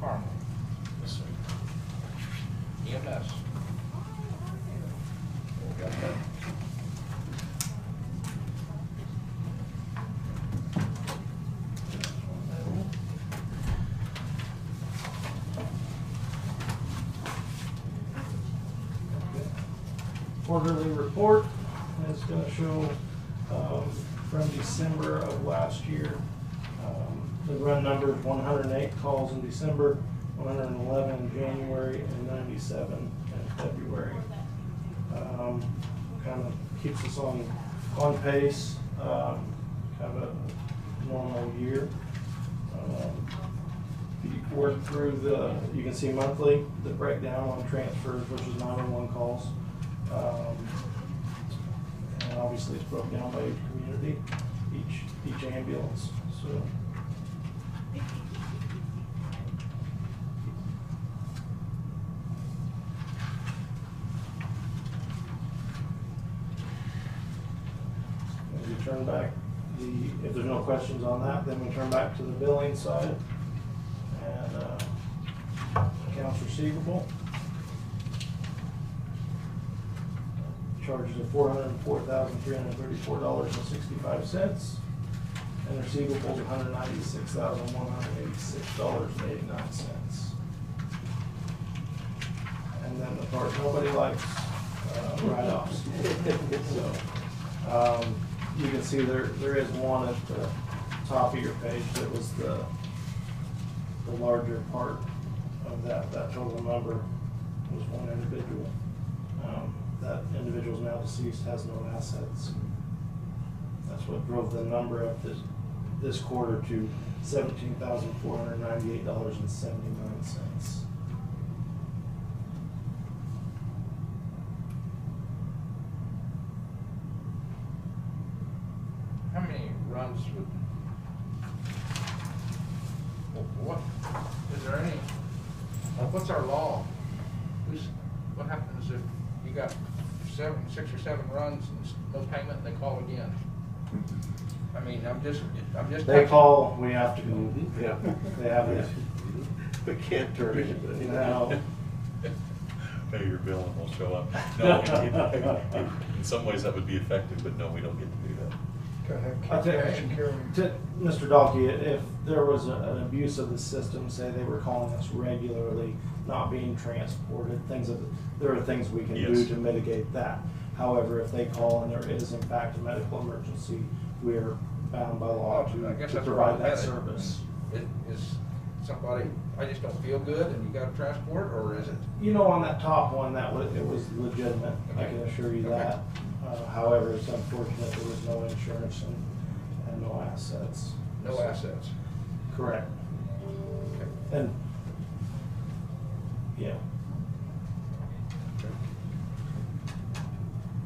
Carmel. Yes, sir. EMS. We got that. Quarterly report is going to show from December of last year. The run number is 108 calls in December, 111 in January, and 97 in February. Kind of keeps us on pace, kind of a normal year. You work through you can see monthly, the breakdown on transfers, which is 911 calls. And obviously it's broken down by each community, each ambulance, so. As we turn back if there's no questions on that, then we turn back to the billing side and accounts receivable. Charges of $404,334.65, and receivables of $196,186.89. And then the part nobody likes, write-offs. So you can see there is one at the top of your page that was the larger part of that total number was one individual. That individual is now deceased, has no assets. That's what drove the number up this quarter to $17,498.79. How many runs what, is there any, what's our law? What happens if you got 6 or 7 runs and no payment and they call again? I mean, I'm just. They call, we have to go. Yeah. They have it. We can't turn anything. No. Pay your bill and we'll show up. No, in some ways that would be effective, but no, we don't get to do that. I'll tell you, Mr. Dalkey, if there was an abuse of the system, say they were calling us regularly, not being transported, there are things we can do to mitigate that. However, if they call and there is in fact a medical emergency, we are bound by law to provide that service. Is somebody, I just don't feel good and you got to transport, or is it? You know, on that top one, it was legitimate. I can assure you that. However, it's unfortunate there was no insurance and no assets. No assets. Correct. Okay. And yeah.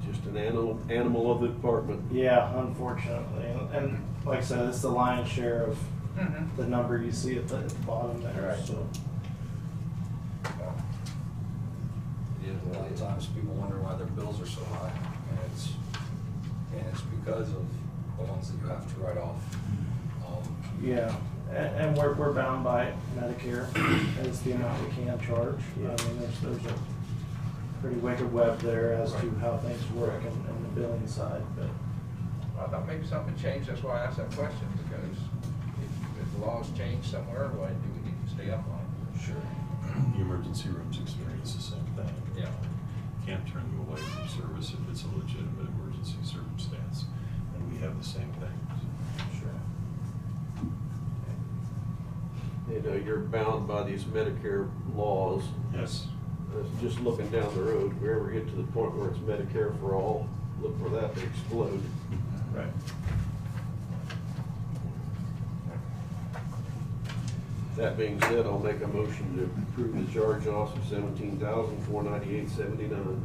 Just an animal of the department. Yeah, unfortunately, and like I said, it's the lion's share of the number you see at the bottom there. Right. So. A lot of times people wonder why their bills are so high, and it's because of the ones that you have to write off. Yeah, and we're bound by Medicare as the amount we can charge. I mean, there's a pretty wicked web there as to how things work in the billing side, but. I thought maybe something changed, that's why I asked that question, because if the laws change somewhere, why do we need to stay up on it? Sure. The emergency rooms experience the same thing. Yeah. Can't turn you away from service if it's a legitimate emergency circumstance, and we have the same thing. Sure. You know, you're bound by these Medicare laws. Yes. Just looking down the road, if we ever get to the point where it's Medicare for all, look for that to explode. Right. That being said, I'll make a motion to approve the charge off of $17,498.79.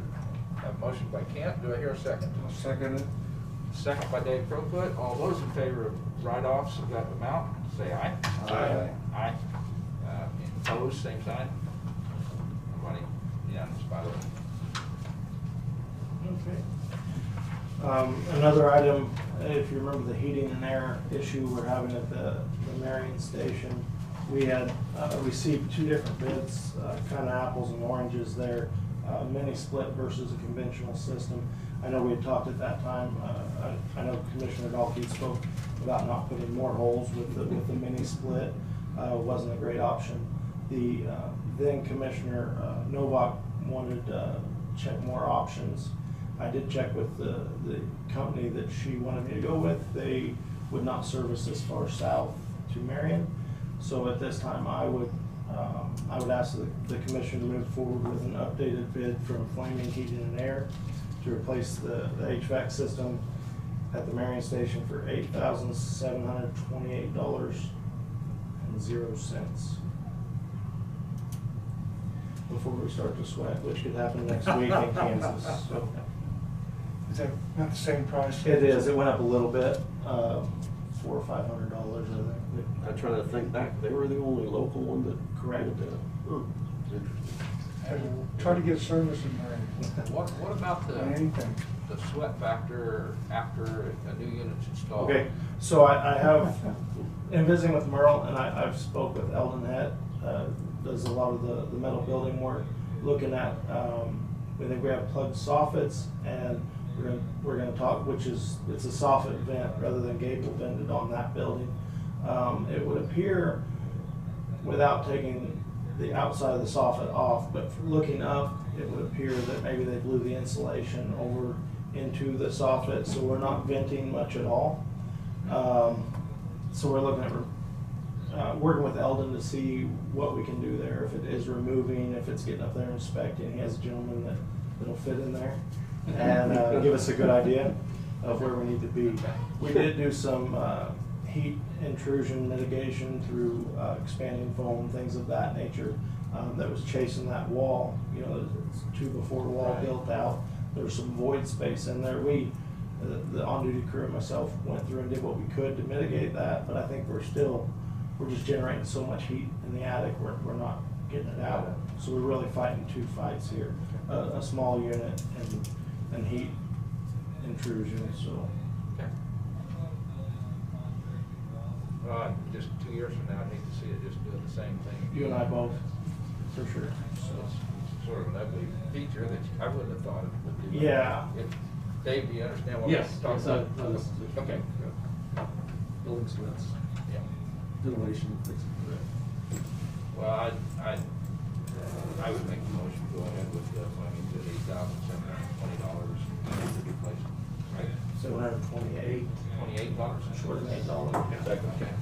Have a motion by Kent, do I hear a second? I'll second it. Second by Dave Crowfoot. All those in favor of write-offs of that amount, say aye. Aye. Aye. Opposed, same sign. Nobody, unanimous, by the way. Okay. Another item, if you remember the heating and air issue we're having at the Marion station, We had received two different bids, kind of apples and oranges there, mini split versus a conventional system. I know we had talked at that time, I know Commissioner Dalkey spoke about not putting more holes with the mini split. Wasn't a great option. The then Commissioner Novak wanted to check more options. I did check with the company that she wanted me to go with. They would not service this far south to Marion. So at this time, I would ask the commission to move forward with an updated bid from Flaming Heating and Air to replace the HVAC system at the Marion station for $8,728.00 before we start to sweat, which could happen next week in Kansas. So Is that not the same price? it is. It went up a little bit, $400 or $500, I think. I'm trying to think back, they were the only local one that. Correct. Interesting. Try to get service in there. What about Anything. the sweat factor after a new unit's installed? Okay, so I have, in visiting with Merle, and I've spoke with Eldon Het, does a lot of the metal building work, looking at, we think we have plugged soffits, and we're gonna talk, it's a soffit vent rather than gable vented on that building. It would appear, without taking the outside of the soffit off, but looking up, it would appear that maybe they blew the insulation over into the soffit, so we're not venting much at all. So we're looking at working with Eldon to see what we can do there, if it is removing, if it's getting up there and inspecting. He has a gentleman that'll fit in there and give us a good idea of where we need to be. We did do some heat intrusion mitigation through expanding foam, things of that nature, that was chasing that wall. You know, it's 2x4 wall built out. There's some void space in there. The on-duty crew and myself went through and did what we could to mitigate that, but I think we're just generating so much heat in the attic, we're not getting it out. So we're really fighting two fights here, a small unit and heat intrusion, so. Okay. Just 2 years from now, I'd hate to see it just doing the same thing. You and I both, for sure. So it's sort of an ugly feature that I wouldn't have thought it would be. Yeah. Dave, do you understand what Yes, I'm talking yes, about? Okay. Building splits, Yeah. ventilation, fixing. Well, I would make the motion to go ahead with the funding to $8,720 to replace it. Right? $728. $28? Short of $8. Second. Okay.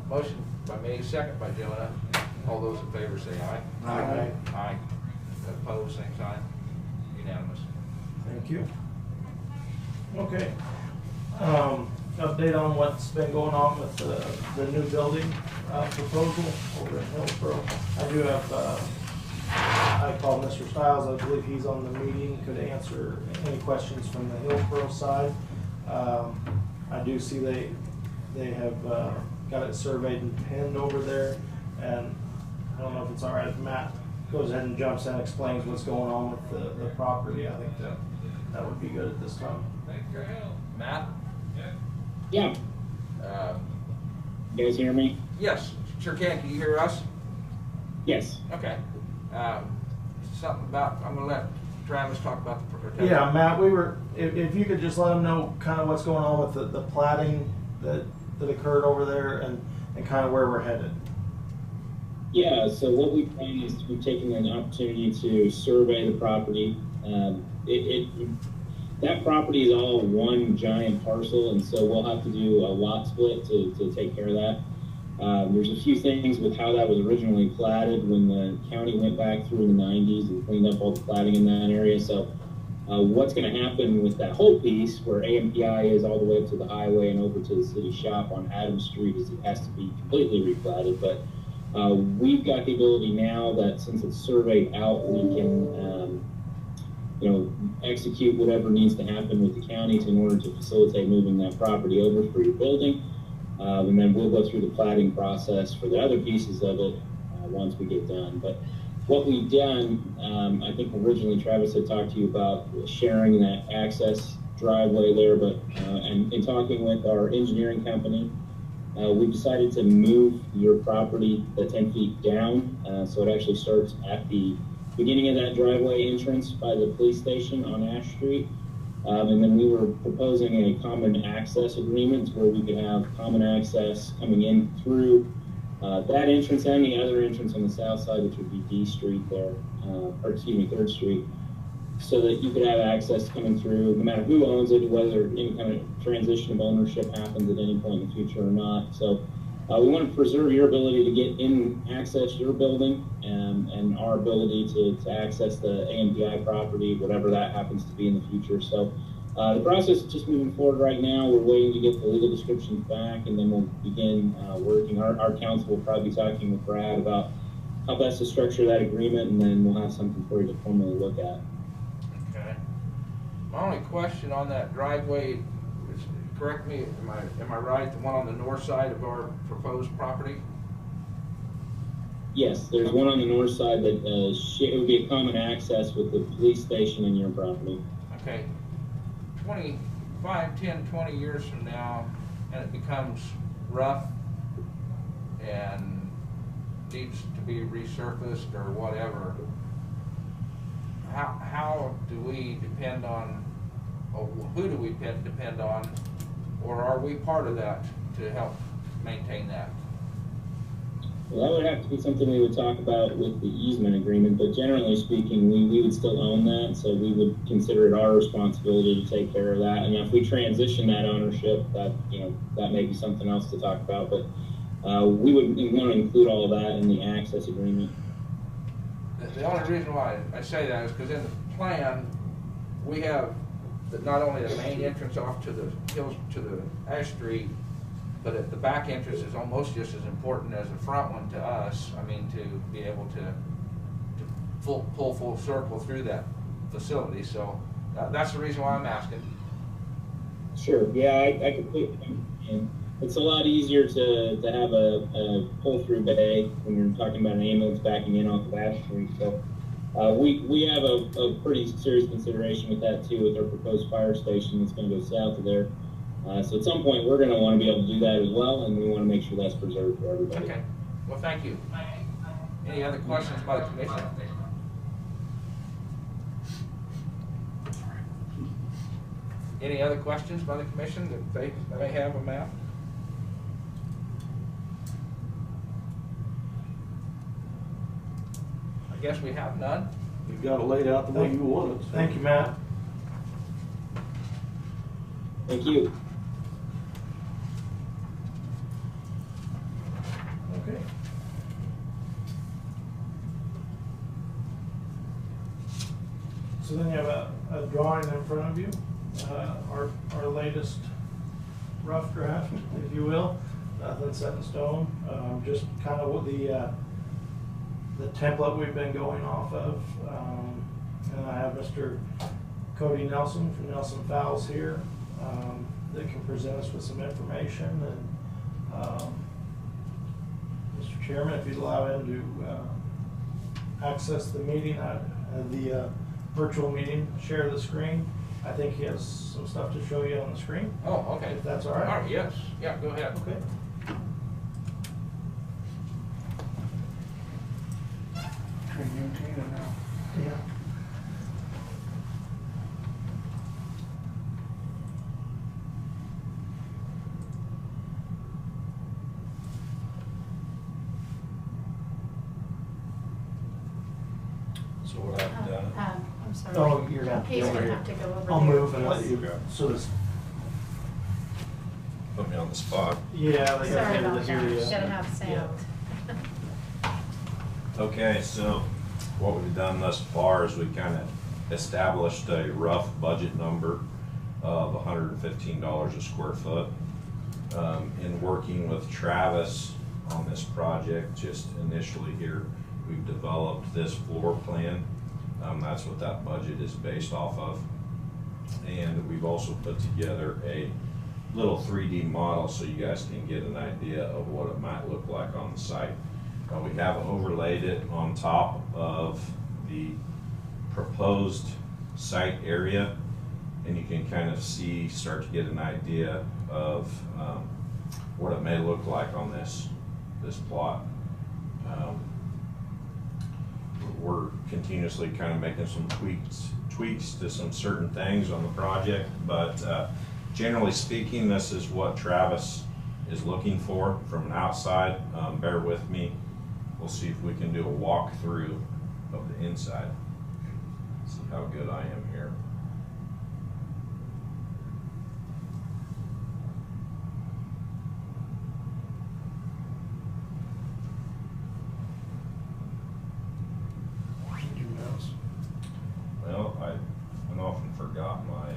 Motion by me, second by Jonah. All those in favor say aye. Aye. Aye. Opposed, same sign. Unanimous. Thank you. Okay. Update on what's been going on with the new building proposal over in Hillsborough. I do have, I called Mr. Stiles, I believe he's on the meeting, could answer any questions from the Hillsborough side. I do see they have got it surveyed and pinned over there, and I don't know if it's all right if Matt goes ahead and jumps in and explains what's going on with the property. I think that would be good at this time. Matt? Yeah. You guys hear me? Yes, sure can. Can you hear us? Yes. Okay. Something about, I'm gonna let Travis talk about the. Yeah, Matt, if you could just let them know kind of what's going on with the plating that occurred over there and kind of where we're headed. Yeah, so what we've done is we've taken an opportunity to survey the property. That property is all one giant parcel, and so we'll have to do a lot split to take care of that. There's a few things with how that was originally platted when the county went back through in the 90s and cleaned up all the platting in that area. So what's going to happen with that whole piece where AMPI is all the way up to the highway and over to the city shop on Adams Street is it has to be completely replatted. But we've got the ability now that since it's surveyed out, we can execute whatever needs to happen with the county in order to facilitate moving that property over for your building. And then we'll go through the platting process for the other pieces of it once we get done. But what we've done, I think originally Travis had talked to you about sharing that access driveway there, but and in talking with our engineering company, We decided to move your property 10 feet down, so it actually starts at the beginning of that driveway entrance by the police station on Ash Street. And then we were proposing a common access agreement where we could have common access coming in through that entrance and the other entrance on the south side, which would be D Street there, or excuse me, 3rd Street, so that you could have access coming through no matter who owns it, whether any kind of transition of ownership happens at any point in the future or not. So we want to preserve your ability to get in, access your building, and our ability to access the AMPI property, whatever that happens to be in the future. So the process is just moving forward right now. We're waiting to get the legal descriptions back, and then we'll begin working. Our counsel will probably be talking with Brad about how best to structure that agreement, and then we'll have something for you to formally look at. Okay. My only question on that driveway is, correct me, am I right, the one on the north side of our proposed property? Yes, there's one on the north side that it would be a common access with the police station and your property. Okay. 25, 10, 20 years from now, and it becomes rough and needs to be resurfaced or whatever, how do we depend on, or who do we depend on, or are we part of that to help maintain that? Well, that would have to be something we would talk about with the easement agreement, but generally speaking, we would still own that, so we would consider it our responsibility to take care of that. And if we transition that ownership, that may be something else to talk about, but we want to include all of that in the access agreement. The only reason why I say that is because in the plan, we have not only the main entrance off to the hills, to the Ash Street, but at the back entrance is almost just as important as the front one to us. I mean, to be able to pull full circle through that facility. So that's the reason why I'm asking. Sure. Yeah, I completely understand. It's a lot easier to have a pull-through bay when you're talking about an ambulance backing in off of Ash Street. So we have a pretty serious consideration with that too, with our proposed fire station that's going to go south of there. So at some point, we're going to want to be able to do that as well, and we want to make sure that's preserved for everybody. Okay. Well, thank you. Any other questions by the commission? Any other questions by the commission that they may have of Matt? I guess we have none. You've got it laid out the way you want it. So. Thank you, Matt. Thank you. Okay. So then you have a drawing in front of you, our latest rough draft, if you will, nothing set in stone, just kind of what the template we've been going off of. And I have Mr. Cody Nelson from Nelson Fowles here that can present us with some information. And Mr. Chairman, if you'd allow him to access the meeting, the virtual meeting, share the screen. I think he has some stuff to show you on the screen. Oh, okay. If that's all right. All right, yes. Yeah, go ahead. Okay. Yeah. So what I've done. I'm sorry. Oh, you're gonna. He's gonna have to go over I'll there. move and let you. Okay. So this. Put me on the spot. Yeah, they Sorry gotta about hear that, you. gotta have sound. Okay, so what we've done thus far is we kind of established a rough budget number of $115 a square foot. In working with Travis on this project, just initially here, we've developed this floor plan. That's what that budget is based off of. And we've also put together a little 3D model so you guys can get an idea of what it might look like on the site. We have overlaid it on top of the proposed site area, and you can kind of start to get an idea of what it may look like on this plot. We're continuously kind of making some tweaks to some certain things on the project, but generally speaking, this is what Travis is looking for from an outside. Bear with me. We'll see if we can do a walkthrough of the inside. See how good I am here. Well, I often forgot my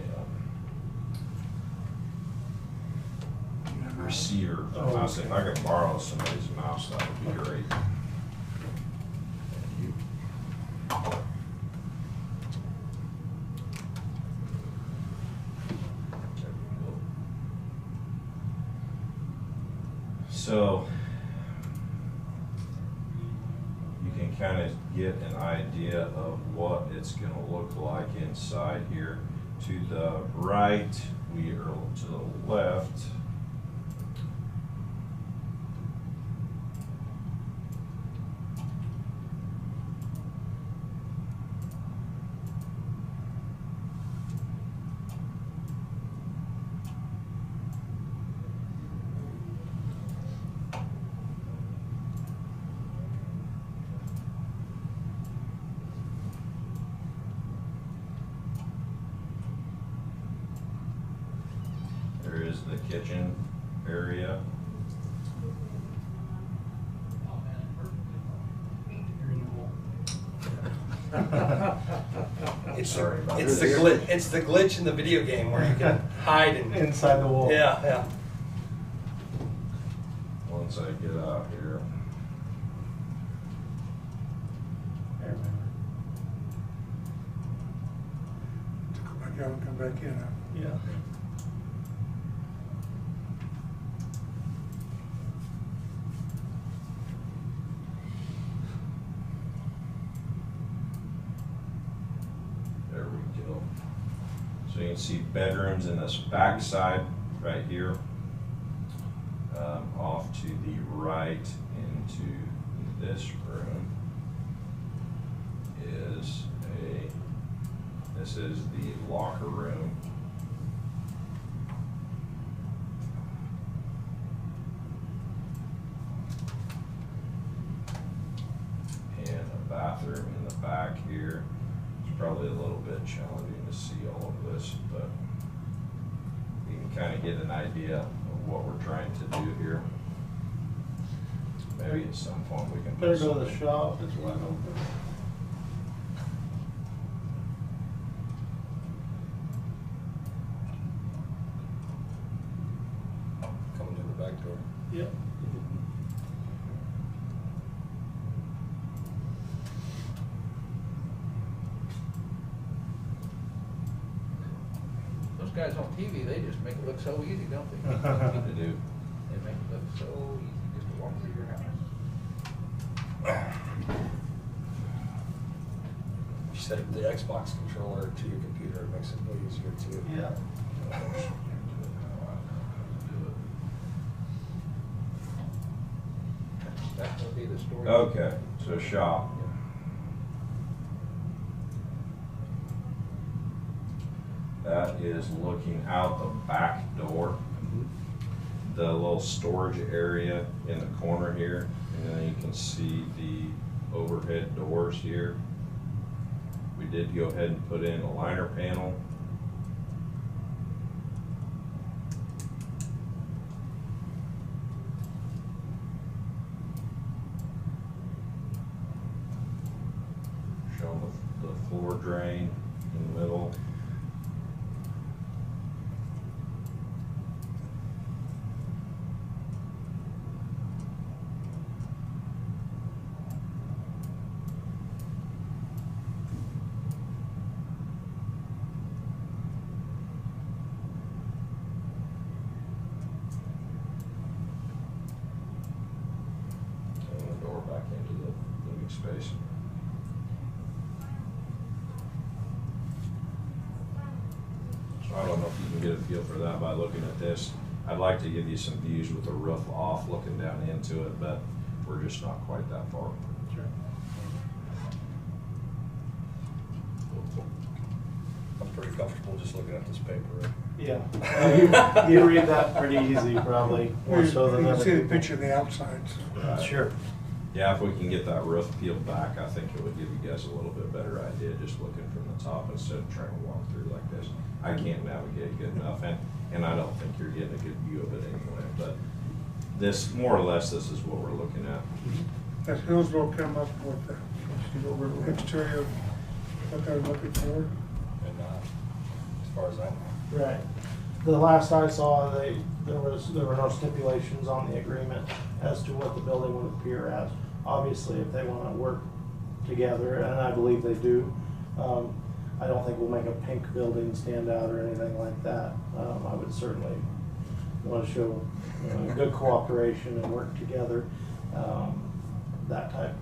receiver for the mouse. If I could borrow somebody's mouse, that would be great. Thank you. There we go. So you can kind of get an idea of what it's going to look like inside here. To the right, we are to the left. There is the kitchen area. It's Sorry about it's this. the glitch. It's the glitch in the video game where you can hide and Inside the wall. Yeah, yeah. Once I get out here. To go back out and come back in. Yeah. There we go. So you can see bedrooms in this back side right here. Off to the right into this room is this is the locker room. And a bathroom in the back here. It's probably a little bit challenging to see all of this, but you can kind of get an idea of what we're trying to do here. Maybe at some point we can. Better go to the shop, it's wide open. Coming to the back door. Yep. Those guys on TV, they just make it look so easy, don't they? They do. They make it look so easy just to walk through your house. You set up the Xbox controller to your computer, it makes it a little easier too. Yeah. That will be the story. Okay, so shop. That is looking out the back door. The little storage area in the corner here, and then you can see the overhead doors here. We did go ahead and put in a liner panel. Showing the floor drain in the middle. And the door back into the living space. So I don't know if you can get a feel for that by looking at this. I'd like to give you some views with the roof off, looking down into it, but we're just not quite that far. Sure. I'm pretty comfortable just looking at this paper. Yeah, you read that pretty easy, probably, more so than You can other see the people. picture of the outside, so. Sure. Yeah, if we can get that roof peeled back, I think it would give you guys a little bit better idea, just looking from the top instead of trying to walk through like this. I can't navigate good enough, and I don't think you're getting a good view of it anyway, but this, more or less, this is what we're looking at. Has Hillsborough come up with the exterior, what they're looking for? And as far as I know. Right. The last I saw, there were no stipulations on the agreement as to what the building would appear as. Obviously, if they want to work together, and I believe they do, I don't think we'll make a pink building stand out or anything like that. I would certainly want to show good cooperation and work together, that type.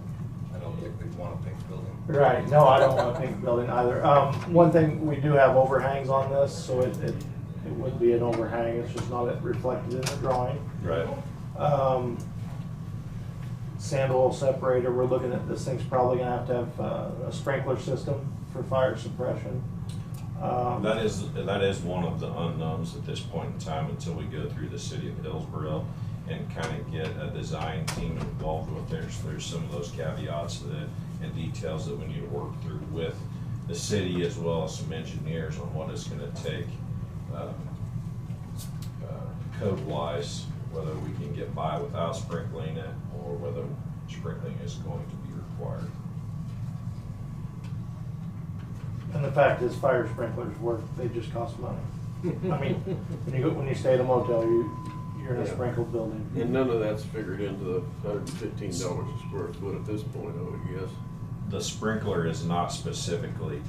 I don't think we'd want a pink building. Right, no, I don't want a pink building either. One thing, we do have overhangs on this, so it would be an overhang, it's just not reflected in the drawing. Right. Sand oil separator, we're looking at, this thing's probably gonna have to have a sprinkler system for fire suppression. That is one of the unknowns at this point in time until we go through the city of Hillsborough and kind of get a design team involved with there's some of those caveats and details that we need to work through with the city as well as some engineers on what it's going to take code-wise, whether we can get by without sprinkling it or whether sprinkling is going to be required. And the fact is, fire sprinklers work, they just cost money. I mean, when you stay at a motel, you're in a sprinkled building. And none of that's figured into the $115 a square foot at this point, I would guess. The sprinkler is not specifically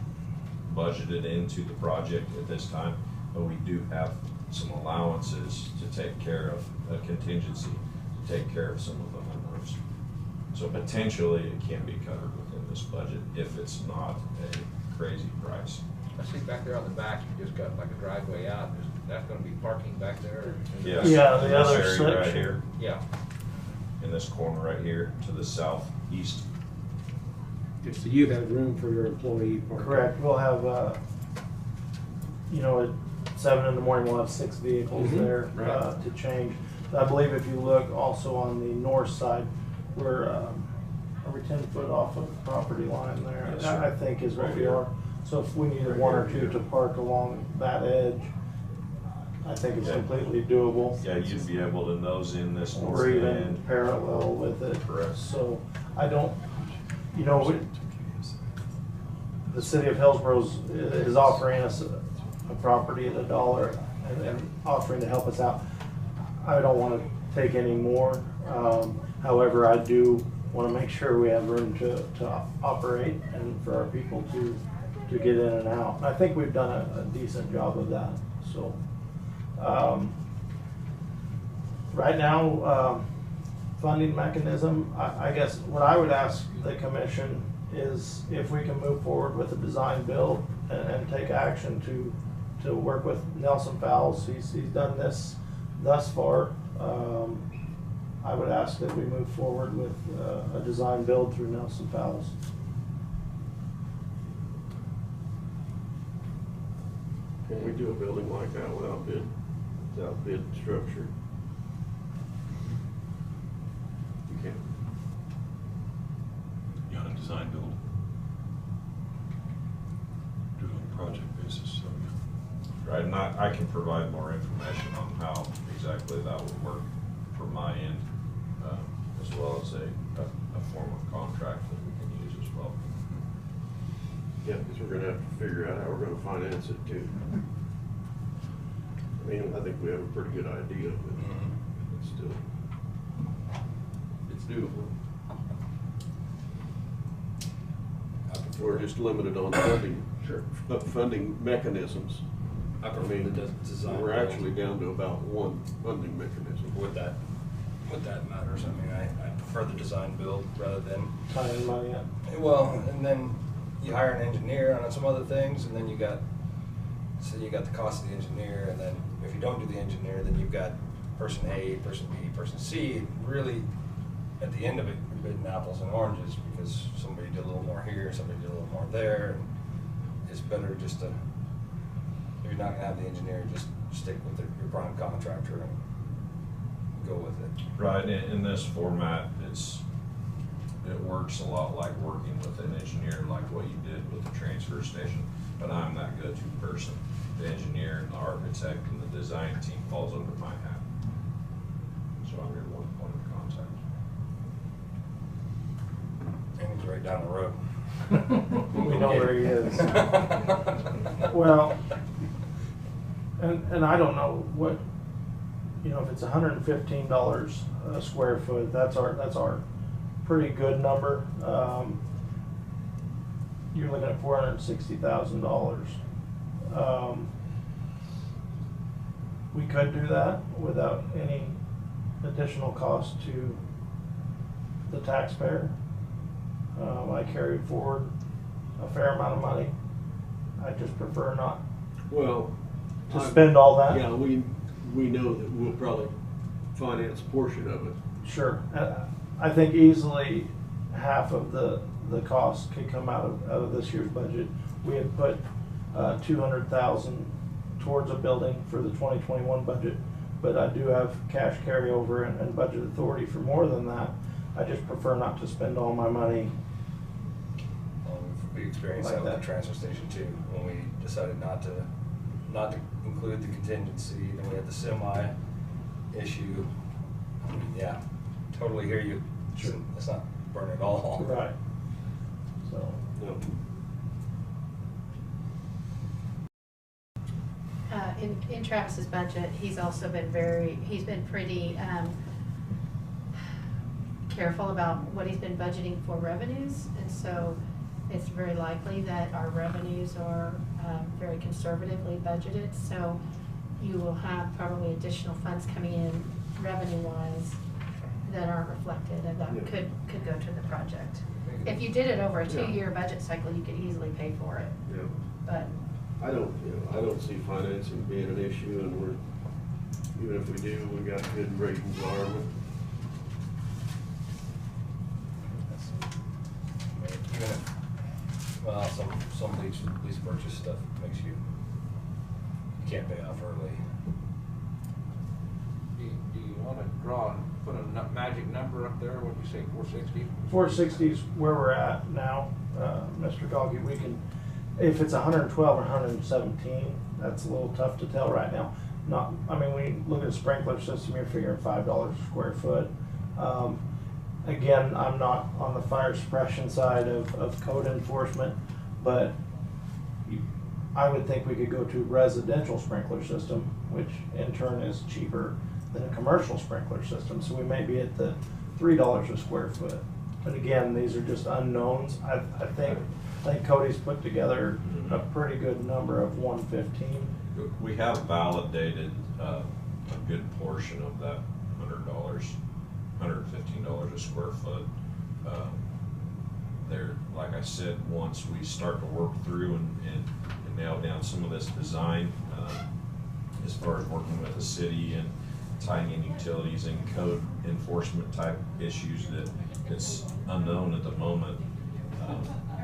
budgeted into the project at this time, but we do have some allowances to take care of, a contingency to take care of some of the unknowns. So potentially it can be covered within this budget if it's not a crazy price. I see back there on the back, you just got like a driveway out, that's gonna be parking back there? Yes. Yeah, In the this other area right section. here, Yeah. in this corner right here to the southeast. So you have room for your employee parking? Correct, we'll have, at 7 in the morning, we'll have 6 vehicles there right. to change. I believe if you look also on the north side, we're, are we 10 foot off of the property line there? Yes, sir. I think is what Right we here. are. So if we needed Right one or here, two yeah. to park along that edge, I think it's Yeah. completely doable. Yeah, you'd be able to nose in this north Or even end. parallel with it. Correct. So I don't, the city of Hillsborough is offering us a property at $1 and offering to help us out. I don't want to take any more. However, I do want to make sure we have room to operate and for our people to get in and out. I think we've done a decent job of that, so. Right now, funding mechanism, I guess what I would ask the commission is if we can move forward with a design build and take action to work with Nelson Fowles. He's done this thus far. I would ask that we move forward with a design build through Nelson Fowles. Can we do a building like that without bid structure? You can't. You got a design build. Do it on a project basis, so yeah. Right, and I can provide more information on how exactly that would work from my end, as well as a form of contract that we can use as well. Yeah, because we're gonna have to figure out how we're gonna finance it too. I mean, I think we have a pretty good idea, but it's still, it's doable. We're just limited on funding, funding mechanisms. I I prefer mean, the design. we're actually down to about one funding mechanism. What that matters, I mean, I prefer the design build rather than, Tying money up. well, and then you hire an engineer on some other things, and then you got the cost of the engineer, and then if you don't do the engineer, then you've got person A, person B, person C, really, at the end of it, you're bidding apples and oranges because somebody did a little more here, somebody did a little more there. And it's better just to, if you're not gonna have the engineer, just stick with your prime contractor and go with it. Right, in this format, it works a lot like working with an engineer, like what you did with the transfer station, but I'm that go-to person. The engineer and the architect and the design team falls under my hat. So I'm your one point of contact. And he's right down the road. We know where he is. Well, and I don't know what, you know, if it's $115 a square foot, that's our pretty good number. You're looking at $460,000. We could do that without any additional cost to the taxpayer. I carried forward a fair amount of money. I just prefer not Well, to spend all that. Yeah, we know that we'll probably finance a portion of it. Sure. I think easily half of the cost could come out of this year's budget. We had put $200,000 towards a building for the 2021 budget, but I do have cash carryover and budget authority for more than that. I just prefer not to spend all my money. We experienced Like that with that. the transfer station too, when we decided not to include the contingency, then we had the semi issue. I mean, yeah, totally hear you. Sure. Let's not burn it all. Right. So. Yep. In Travis's budget, he's also been he's been pretty careful about what he's been budgeting for revenues, and so it's very likely that our revenues are very conservatively budgeted, so you will have probably additional funds coming in revenue-wise that aren't reflected, and that Yeah. could go to the project. If you did it over a two-year budget cycle, you could easily pay for it, Yeah. but I don't see financing being an issue, and even if we do, we got good ratings on them. Even if, well, some lease purchase stuff makes you can't pay off early. Do you want to draw and put a magic number up there? What'd you say, 460? 460 is where we're at now, Mr. Goggy. We can, if it's 112 or 117, that's a little tough to tell right now. When you look at a sprinkler system, you're figuring $5 a square foot. Again, I'm not on the fire suppression side of code enforcement, but I would think we could go to residential sprinkler system, which in turn is cheaper than a commercial sprinkler system. So we may be at the $3 a square foot. But again, these are just unknowns. I think Cody's put together a pretty good number of 115. We have validated a good portion of that $115 a square foot. There, like I said, once we start to work through and nail down some of this design, as far as working with the city and tying in utilities and code enforcement type issues that it's unknown at the moment,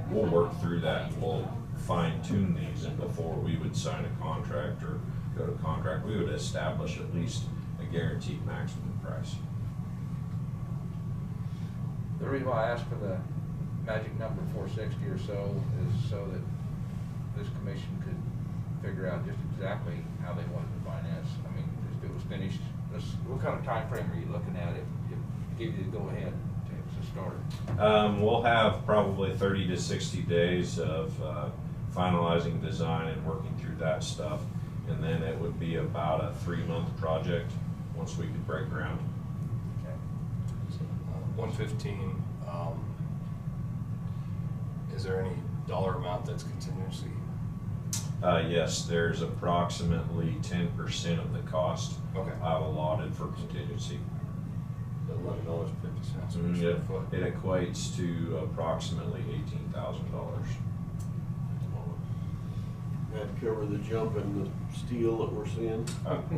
we'll work through that. We'll fine tune these, and before we would sign a contract or go to contract, we would establish at least a guaranteed maximum price. The reason why I asked for the magic number 460 or so is so that this commission could figure out just exactly how they wanted to finance. I mean, if it was finished, what kind of time frame are you looking at if give you the go ahead to start? We'll have probably 30 to 60 days of finalizing design and working through that stuff, and then it would be about a 3-month project once we could break ground. 115, is there any dollar amount that's contingency? Yes, there's approximately 10% of the cost I've allotted for contingency. $11.50 per square foot. It equates to approximately $18,000. That'd cover the jump in the steel that we're seeing.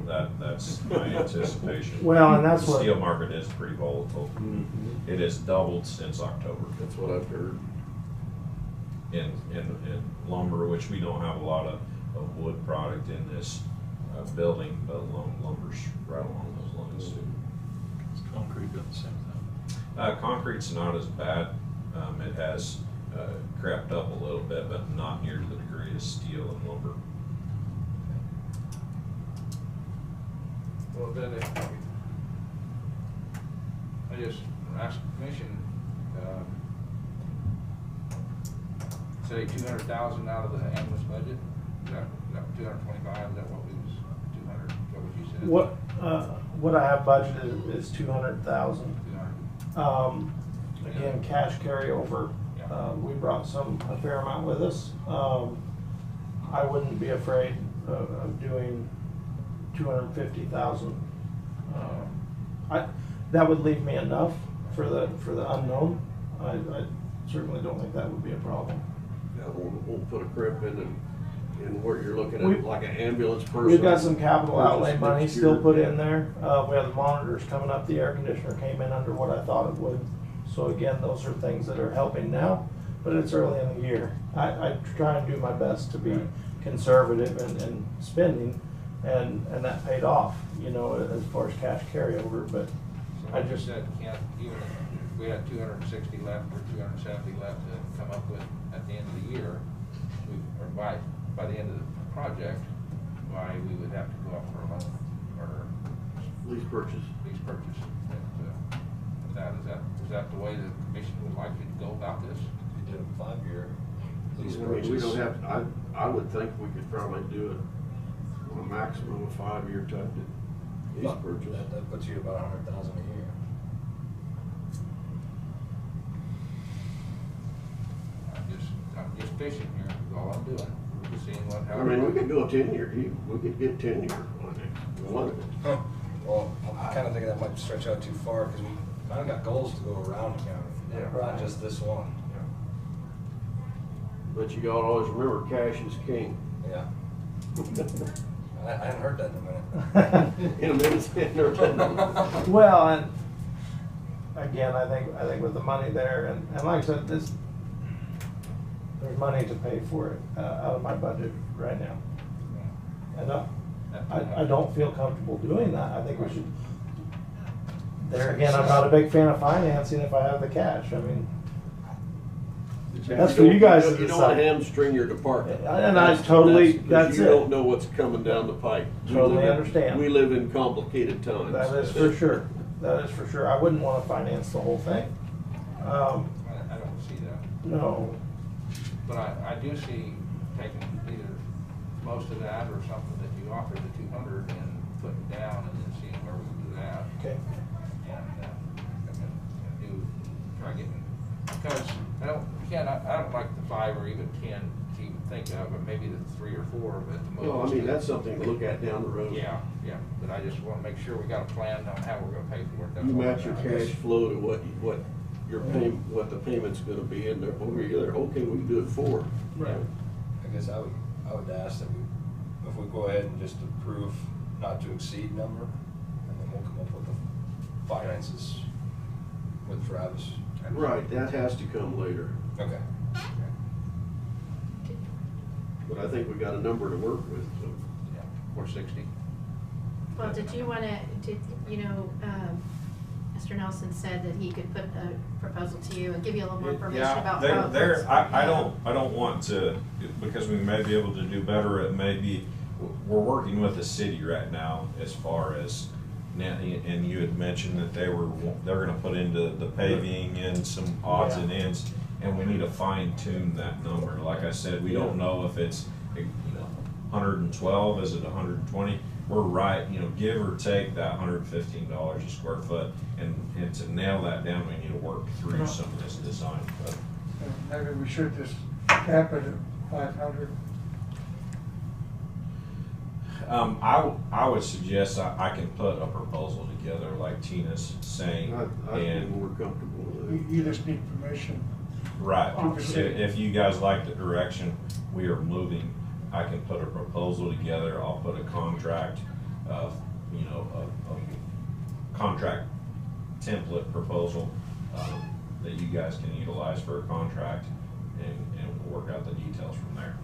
That's my anticipation. Well, and that's The what- steel market is pretty volatile. It has doubled since October. That's what I've heard. In lumber, which we don't have a lot of wood product in this building, but lumber's right along those lines too. Is concrete doing the same thing? Concrete's not as bad. It has crept up a little bit, but not near to the degree of steel and lumber. Well, then I just asked the commission, say 200,000 out of the ambulance budget. Is that 225? Is that what we was 200? Is that what you said? What I have budgeted is 200,000. 200. Again, cash carryover. We brought a fair amount with us. I wouldn't be afraid of doing 250,000. That would leave me enough for the unknown. I certainly don't think that would be a problem. Yeah, we'll put a crimp in where you're looking We- at like an ambulance person. We've got some capital outlay purchase money next still year. put in there. We have the monitors coming up. The air conditioner came in under what I thought it would. So again, those are things that are helping now, but it's early in the year. I try and do my best to be conservative in spending, and that paid off, as far as cash carryover, but So I like you just, said, can't, even if we had 260 left or 270 left to come up with at the end of the year, or by the end of the project, we would have to go up for a loan or Lease purchase. lease purchase. Is that the way the commission would like you to go about this? You did a 5-year lease I mean, purchase. we don't have, I would think we could probably do it on a maximum of 5-year type lease purchase. That puts you about 100,000 a year. I'm just fishing here, is all I'm doing. We're just seeing what, how. I mean, we could go 10-year, we could get 10-year on it. We wanted it. Well, I'm kind of thinking that might stretch out too far because we kind of got goals to go around the county. Yeah. Not just this one. But you gotta always remember, cash is king. Yeah. I hadn't heard that in a minute. In a minute. well, and again, I think with the money there, and like I said, there's money to pay for it out of my budget right now. And I don't feel comfortable doing that. I think we should. There again, I'm not a big fan of financing if I have the cash. I mean, that's for you guys to You don't wanna decide. hamstring your department. And I totally, that's You it. don't know what's coming down the pipe. Totally understand. We live in complicated times. That is for sure. That is for sure. I wouldn't want to finance the whole thing. I don't see that. No. But I do see taking either most of that or something that you offered, the 200, and putting down and then seeing where we can do that. Okay. And try getting, because I don't like the 5 or even 10 to even think of, but maybe the 3 or 4, but the most. Well, I mean, that's something to look at down the road. Yeah, but I just want to make sure we got a plan on how we're going to pay for it. That's You all match your I cash guess. flow to what the payment's gonna be, and over here, okay, we can do it for. Right. I guess I would ask that if we go ahead and just approve not to exceed number, and then we'll come up with the finances with Travis. Right, that has to come later, Okay. but I think we got a number to work with, so. Yeah, 460. Well, did you want to, Mr. Nelson said that he could put a proposal to you and give you a little more information about how it works. I don't want to, because we may be able to do better. It may be, we're working with the city right now as far as, and you had mentioned that they're gonna put into the paving and some odds and ends, and we need to fine tune that number. Like I said, we don't know if it's 112, is it 120? We're right, give or take that $115 a square foot, and to nail that down, we need to work through some of this design. But Maybe we should just cap it at 500. I would suggest I can put a proposal together like Tina's saying, I'd be and more comfortable with it. You just need permission. right, Obviously. if you guys like the direction we are moving, I can put a proposal together, I'll put a contract, a contract template proposal, that you guys can utilize for a contract, and we'll work out the details from there.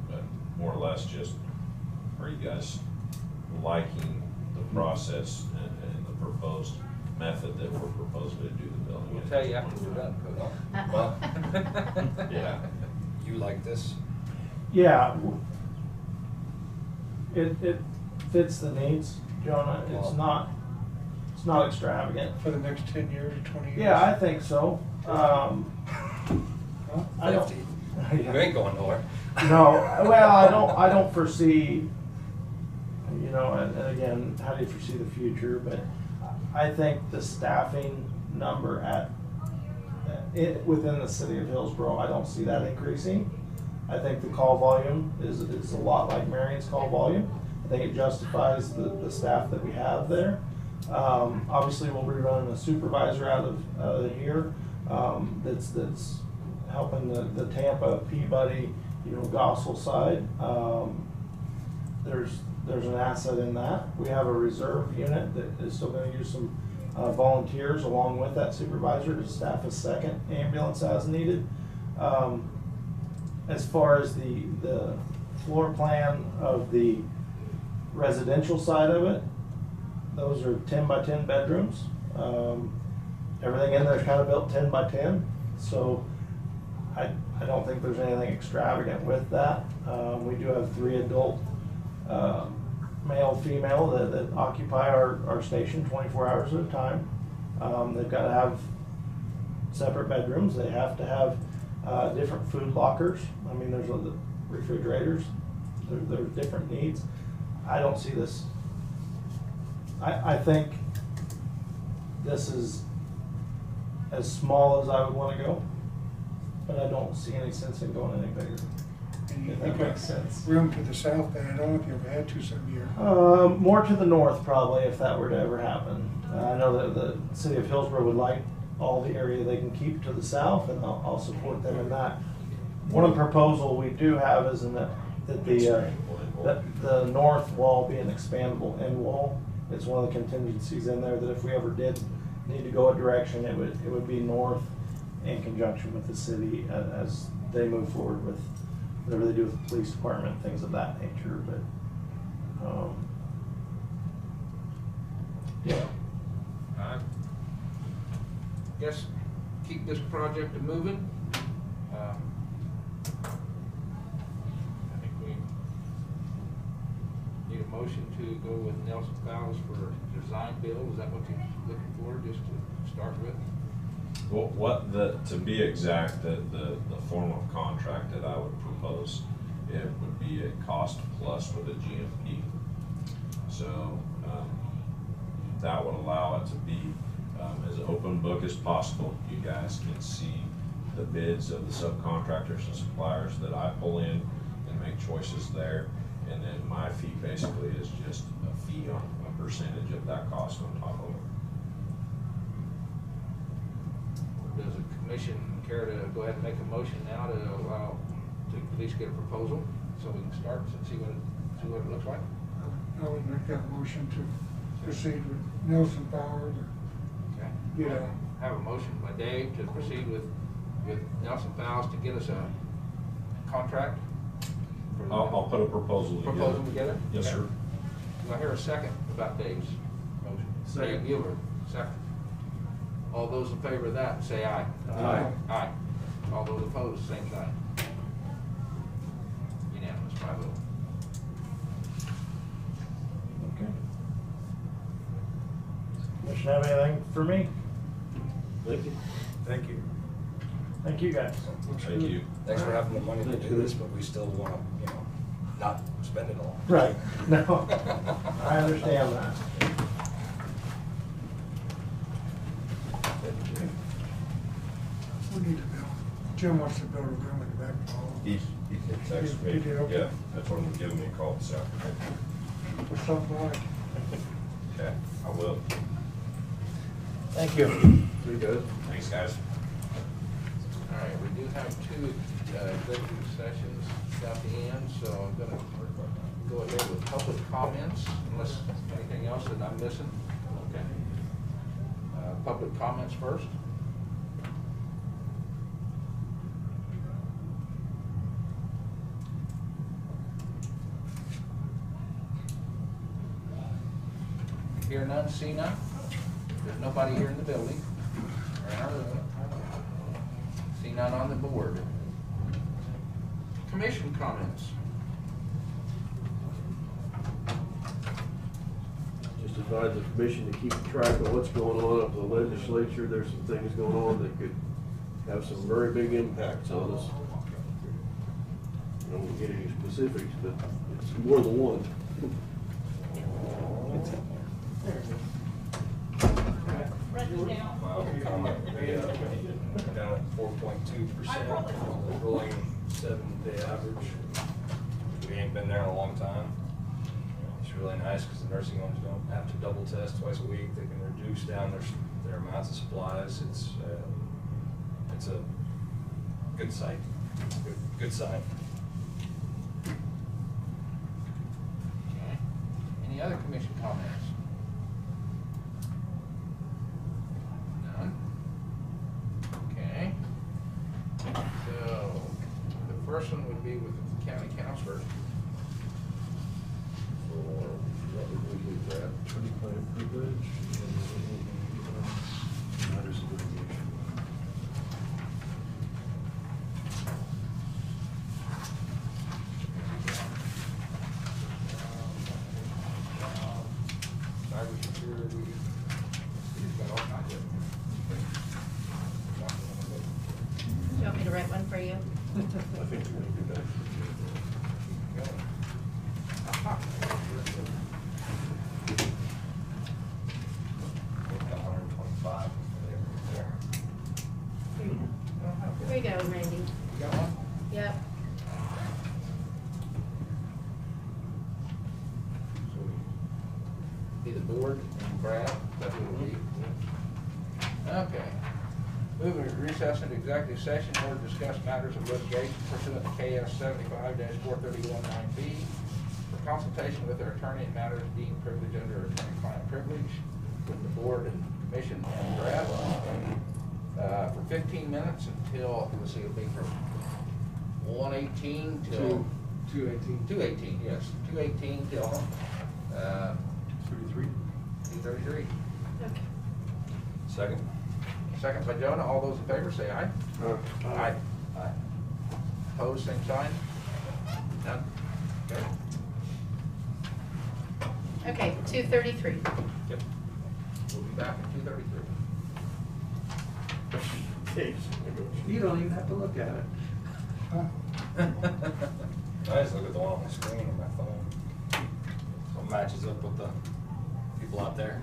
But more or less, just, are you guys liking the process and the proposed method that we're proposing to do the building? We'll tell you after we're done, Well, Yeah. you like this? Yeah. It fits the needs, Jonah. It's not extravagant. For the next 10 years or 20 years? Yeah, I think so. Huh? I don't. 50. You ain't going nowhere. No, well, I don't foresee, and again, how do you foresee the future? But I think the staffing number within the city of Hillsborough, I don't see that increasing. I think the call volume is a lot like Marion's call volume. I think it justifies the staff that we have there. Obviously, we'll be running a supervisor out of here that's helping the Tampa, Peabody, Gossel side. There's an asset in that. We have a reserve unit that is still going to use some volunteers along with that supervisor to staff a second ambulance as needed. As far as the floor plan of the residential side of it, those are 10 by 10 bedrooms. Everything in there is kind of built 10 by 10. So I don't think there's anything extravagant with that. We do have 3 adult male, female that occupy our station 24 hours at a time. They've got to have separate bedrooms. They have to have different food lockers. I mean, there's the refrigerators. There's different needs. I don't see this. I think this is as small as I would want to go, but I don't see any sense in going any bigger. And If that makes sense. Room to the south, and I don't know if you've had to some year. More to the north probably, if that were to ever happen. I know that the city of Hillsborough would like all the area they can keep to the south, and I'll support them in that. One proposal we do have is that the north wall be an expandable end wall. It's one of the contingencies in there that if we ever did need to go a direction, it would be north in conjunction with the city as they move forward with whatever they do with the police department, things of that nature. But yeah. I guess keep this project moving. I think we need a motion to go with Nelson Fowles for design build. Is that what you're looking for, just to start with? Well, to be exact, the form of contract that I would propose, it would be a cost plus with a GMP. So that would allow it to be as open book as possible. You guys can see the bids of the subcontractors and suppliers that I pull in and make choices there. And then my fee basically is just a fee on a percentage of that cost on top of it. Does the commission care to go ahead and make a motion now to allow to at least get a proposal so we can start and see what it looks like? I would make that motion to proceed with Nelson Power. Okay. Yeah. Have a motion by Dave to proceed with Nelson Fowles to get us a contract. I'll put a proposal together. Yes, Okay. sir. Do I hear a second about Dave's motion? Second. Dave Gilbert, second. All those in favor of that, say aye. Aye. Aye. All those opposed, same sign. Unanimous, 5-0. Okay. Commission have anything for me? Thank you. Thank you. Thank you guys. Thank you. Thanks for having the money to do this, but we still want to, not spend it all. Right. No, I understand that. We need to build, Jim wants to build a room in the back hall. He texted me. He did, okay. Yeah, I told him to give me a call this afternoon. Or something like. Okay, I will. Thank you. Pretty good. Thanks, guys. All right, we do have two executive sessions at the end, so I'm gonna go ahead with public comments, unless anything else that I'm missing. Okay. Public comments first. Hear none, see none. There's nobody here in the building or in our room. See none on the board. Commission comments. Just advise the commission to keep track of what's going on up in the legislature. There's some things going on that could have some very big impacts on us. I don't want to get any specifics, but it's more than one. My open comment, down at 4.2% on the rolling 7-day average. We ain't been there in a long time. It's really nice because the nursing homes don't have to double test twice a week. They can reduce down their amounts of supplies. It's a good sight. Good sign. Okay. Any other commission comments? None? Okay. So, the first one would be with the county counselor. For what would we do, Brad? Attorney-client privilege and matters of litigation. Cybersecurity. He's got all kinds of. Do you want me to write one for you? I think we're gonna do that. Aha. 125. Here we go, Randy. You got one? Yep. So, be the board and Brad, that's who it'll be. Okay. Moving to recess into executive session in order to discuss matters of litigation pursuant to KS 75-4319B for consultation with our attorney in matters deemed privilege under attorney-client privilege with the board and commission and Brad for 15 minutes until, let's see, it'll be from 1:18 till 2:18. 2:18, yes, 2:18 till 33. 2:33. Okay. Second. Second by Jonah. All those in favor say aye. Aye. Aye. Opposed, same sign. None. Okay. Okay, 2:33. Yep. We'll be back at 2:33. You don't even have to look at it. I just look at the one on the screen on my phone. So it matches up with the people out there.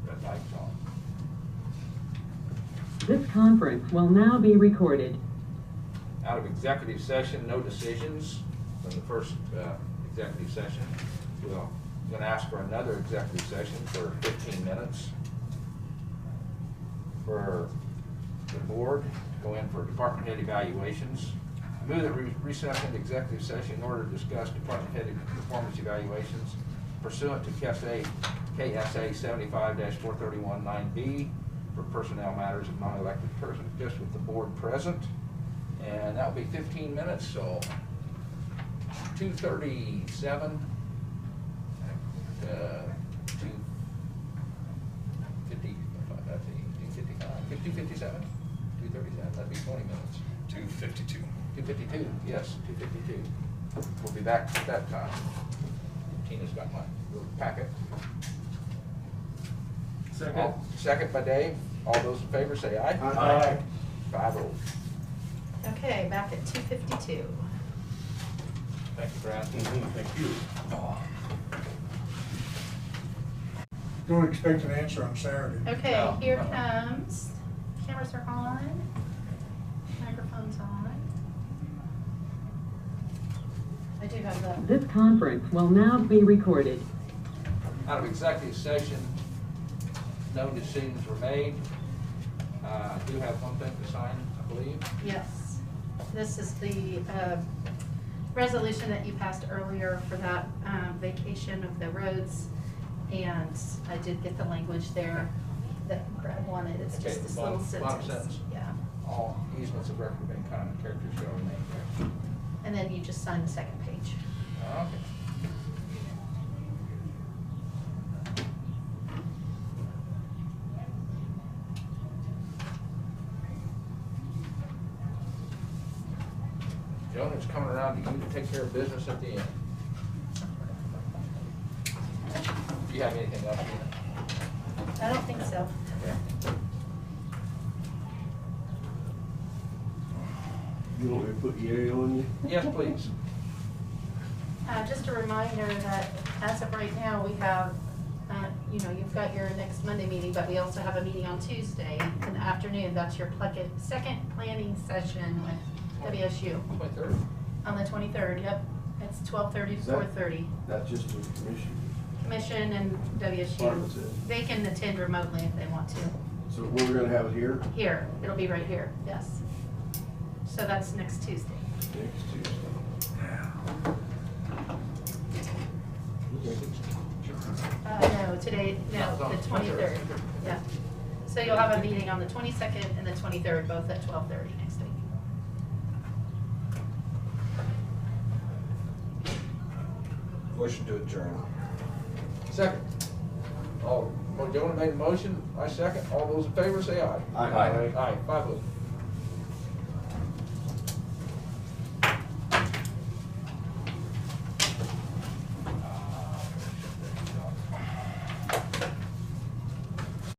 Red light's on. This conference will now be recorded. Out of executive session, no decisions from the first executive session. We're going to ask for another executive session for 15 minutes for the board to go in for department head evaluations. Move that we recess into executive session in order to discuss department head performance evaluations pursuant to KSA 75-4319B for personnel matters of non-elected persons, just with the board present. And that'll be 15 minutes, so 2:37, 2:57, 2:37, that'd be 20 minutes. 2:52. 2:52, yes, 2:52. We'll be back at that time. Tina's got my little packet. Second. Second by Dave. All those in favor say aye. Aye. 5-0. Okay, back at 2:52. Thank you, Brad. Thank you. Don't expect an answer on Saturday. Okay, No, here no. comes, cameras are on, microphone's on. I do have the, This conference will now be recorded. out of executive session, no decisions were made. I do have one thing to sign, I believe. Yes. This is the resolution that you passed earlier for that vacation of the roads. And I did get the language there that Brad wanted. It's Okay, just this bottom- little bottom sentence. sentence. Yeah. All easements of record have been common character shall remain correct. And then you just sign the second page. Okay. Joan, it's coming around to you to take care of business at the end. Do you have anything else, Gina? I don't think so. Okay. You want me to put yay on you? Yes, please. Just a reminder that as of right now, we have, you've got your next Monday meeting, but we also have a meeting on Tuesday in the afternoon. That's your second planning session with WSU. 23rd? On the 23rd, yep. It's 12:30 to 4:30. That's just a commission. Commission and WSU. Departments in. They can attend remotely if they want to. So we're gonna have it here Here, it'll be right here, yes. So that's next Tuesday. next Tuesday. No, today, no, the 23rd, yeah. So you'll have a meeting on the 22nd and the 23rd, both at 12:30 next week. Motion to adjourn. Second. Joan made a motion, I second. All those in favor say aye. Aye. Aye, 5 votes.